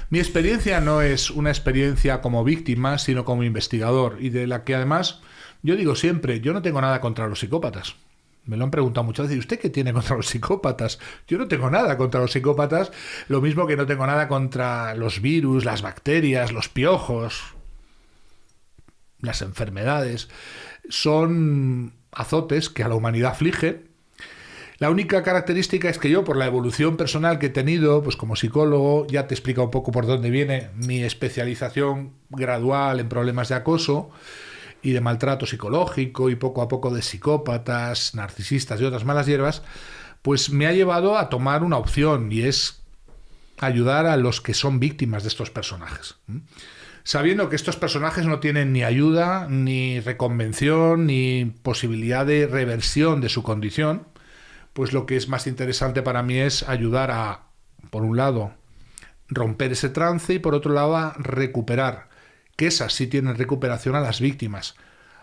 Mi experiencia no es una experiencia como víctima, sino como investigador, y de la que además, yo digo siempre, yo no tengo nada contra los psicópatas. Me lo han preguntado muchas veces, ¿y usted qué tiene contra los psicópatas? Yo no tengo nada contra los psicópatas, lo mismo que no tengo nada contra los virus, las bacterias, los piojos, las enfermedades. Son azotes que a la humanidad aflige. La única característica es que yo, por la evolución personal que he tenido, pues como psicólogo, ya te explico un poco por dónde viene mi especialización gradual en problemas de acoso y de maltrato psicológico, y poco a poco de psicópatas, narcisistas y otras malas hierbas, pues me ha llevado a tomar una opción, y es ayudar a los que son víctimas de estos personajes. Sabiendo que estos personajes no tienen ni ayuda, ni reconvención, ni posibilidad de reversión de su condición, pues lo que es más interesante para mí es ayudar a, por un lado, romper ese trance, y por otro lado a recuperar, que esas sí tienen recuperación, a las víctimas,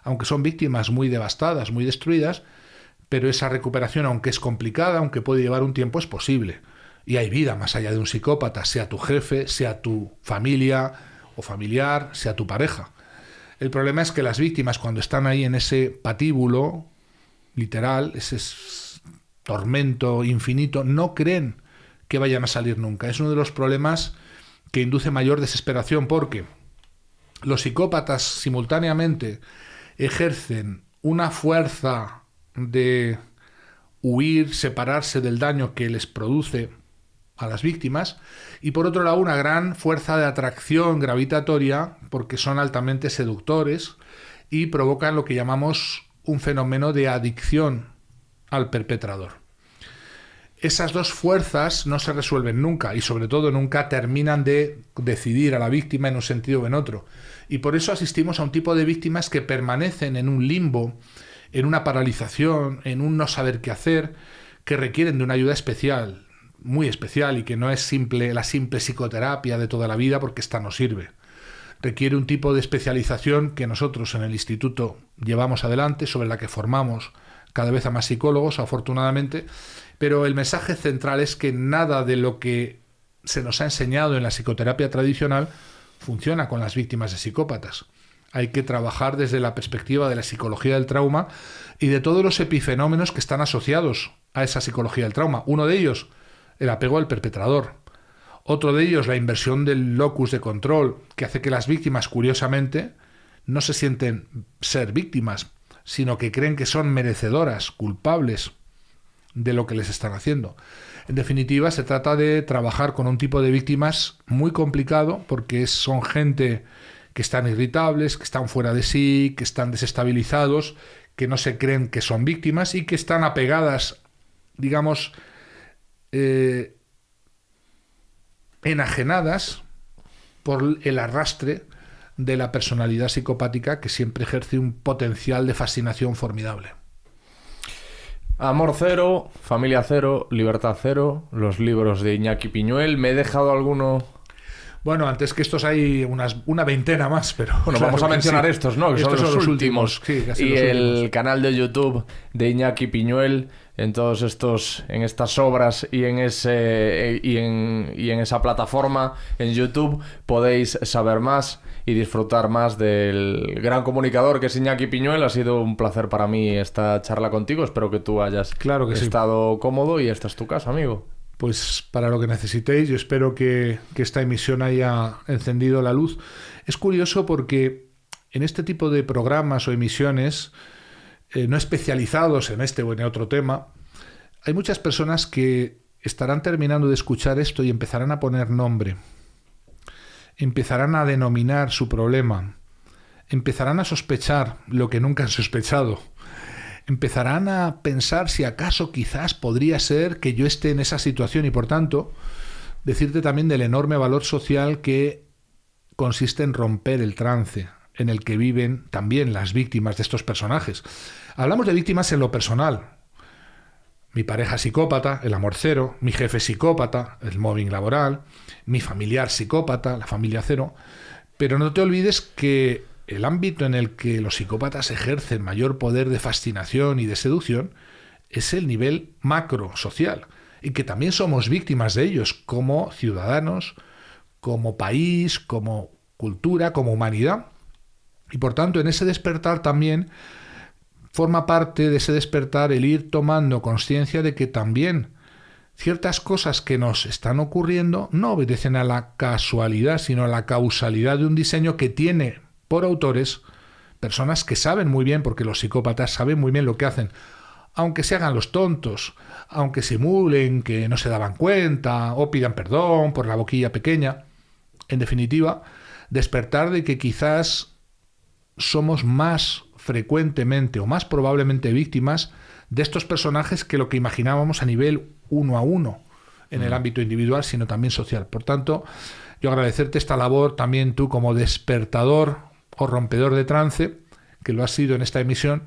aunque son víctimas muy devastadas, muy destruidas, pero esa recuperación, aunque es complicada, aunque puede llevar un tiempo, es posible. Y hay vida más allá de un psicópata, sea tu jefe, sea tu familia o familiar, sea tu pareja. El problema es que las víctimas, cuando están ahí en ese patíbulo literal, ese tormento infinito, no creen que vayan a salir nunca. Es uno de los problemas que induce mayor desesperación, porque los psicópatas simultáneamente ejercen una fuerza de huir, separarse del daño que les produce a las víctimas, y por otro lado una gran fuerza de atracción gravitatoria, porque son altamente seductores y provocan lo que llamamos un fenómeno de adicción al perpetrador. Esas dos fuerzas no se resuelven nunca, y sobre todo nunca terminan de decidir a la víctima en un sentido o en otro. Y por eso asistimos a un tipo de víctimas que permanecen en un limbo, en una paralización, en un no saber qué hacer, que requieren de una ayuda especial, muy especial, y que no es la simple psicoterapia de toda la vida, porque esta no sirve. Requiere un tipo de especialización que nosotros en el instituto llevamos adelante, sobre la que formamos cada vez a más psicólogos, afortunadamente, pero el mensaje central es que nada de lo que se nos ha enseñado en la psicoterapia tradicional funciona con las víctimas de psicópatas. Hay que trabajar desde la perspectiva de la psicología del trauma y de todos los epifenómenos que están asociados a esa psicología del trauma. Uno de ellos, el apego al perpetrador. Otro de ellos, la inversión del locus de control, que hace que las víctimas, curiosamente, no se sienten ser víctimas, sino que creen que son merecedoras, culpables de lo que les están haciendo. En definitiva, se trata de trabajar con un tipo de víctimas muy complicado, porque son gente que están irritables, que están fuera de sí, que están desestabilizados, que no se creen que son víctimas y que están apegadas, digamos, enajenadas por el arrastre de la personalidad psicopática, que siempre ejerce un potencial de fascinación formidable. Amor cero, familia cero, libertad cero, los libros de Iñaki Piñuel. ¿Me he dejado alguno? Bueno, antes que estos hay una veintena más, pero... Bueno, vamos a mencionar estos, ¿no? Que estos son los últimos. Sí, y el canal de YouTube de Iñaki Piñuel, en todos estos, en estas obras y en esa plataforma en YouTube podéis saber más y disfrutar más del gran comunicador que es Iñaki Piñuel. Ha sido un placer para mí esta charla contigo. Espero que tú hayas estado cómodo y esta es tu casa, amigo. Pues para lo que necesitéis, yo espero que esta emisión haya encendido la luz. Es curioso porque en este tipo de programas o emisiones no especializados en este o en otro tema, hay muchas personas que estarán terminando de escuchar esto y empezarán a poner nombre, empezarán a denominar su problema, empezarán a sospechar lo que nunca han sospechado, empezarán a pensar si acaso quizás podría ser que yo esté en esa situación y por tanto decirte también del enorme valor social que consiste en romper el trance en el que viven también las víctimas de estos personajes. Hablamos de víctimas en lo personal. Mi pareja psicópata, el amor cero, mi jefe psicópata, el mobbing laboral, mi familiar psicópata, la familia cero. Pero no te olvides que el ámbito en el que los psicópatas ejercen mayor poder de fascinación y de seducción es el nivel macro social y que también somos víctimas de ellos como ciudadanos, como país, como cultura, como humanidad. Y por tanto, en ese despertar también forma parte de ese despertar el ir tomando conciencia de que también ciertas cosas que nos están ocurriendo no obedecen a la casualidad, sino a la causalidad de un diseño que tiene por autores personas que saben muy bien, porque los psicópatas saben muy bien lo que hacen, aunque se hagan los tontos, aunque simulen que no se daban cuenta o pidan perdón por la boquilla pequeña. En definitiva, despertar de que quizás somos más frecuentemente o más probablemente víctimas de estos personajes que lo que imaginábamos a nivel uno a uno en el ámbito individual, sino también social. Por tanto, yo agradecerte esta labor también tú como despertador o rompedor de trance, que lo has sido en esta emisión,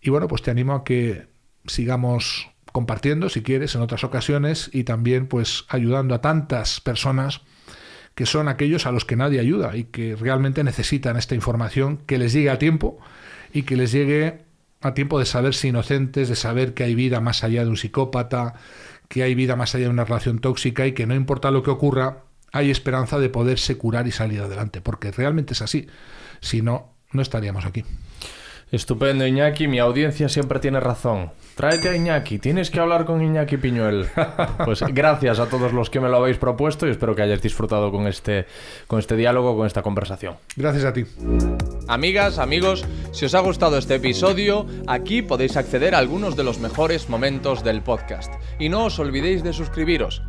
y bueno, pues te animo a que sigamos compartiendo, si quieres, en otras ocasiones y también pues ayudando a tantas personas que son aquellos a los que nadie ayuda y que realmente necesitan esta información que les llegue a tiempo y que les llegue a tiempo de saberse inocentes, de saber que hay vida más allá de un psicópata, que hay vida más allá de una relación tóxica y que no importa lo que ocurra, hay esperanza de poderse curar y salir adelante, porque realmente es así. Si no, no estaríamos aquí. Estupendo, Iñaki. Mi audiencia siempre tiene razón. Tráete a Iñaki. Tienes que hablar con Iñaki Piñuel. Pues gracias a todos los que me lo habéis propuesto y espero que hayáis disfrutado con este diálogo, con esta conversación. Gracias a ti. Amigas, amigos, si os ha gustado este episodio, aquí podéis acceder a algunos de los mejores momentos del podcast. Y no os olvidéis de suscribiros.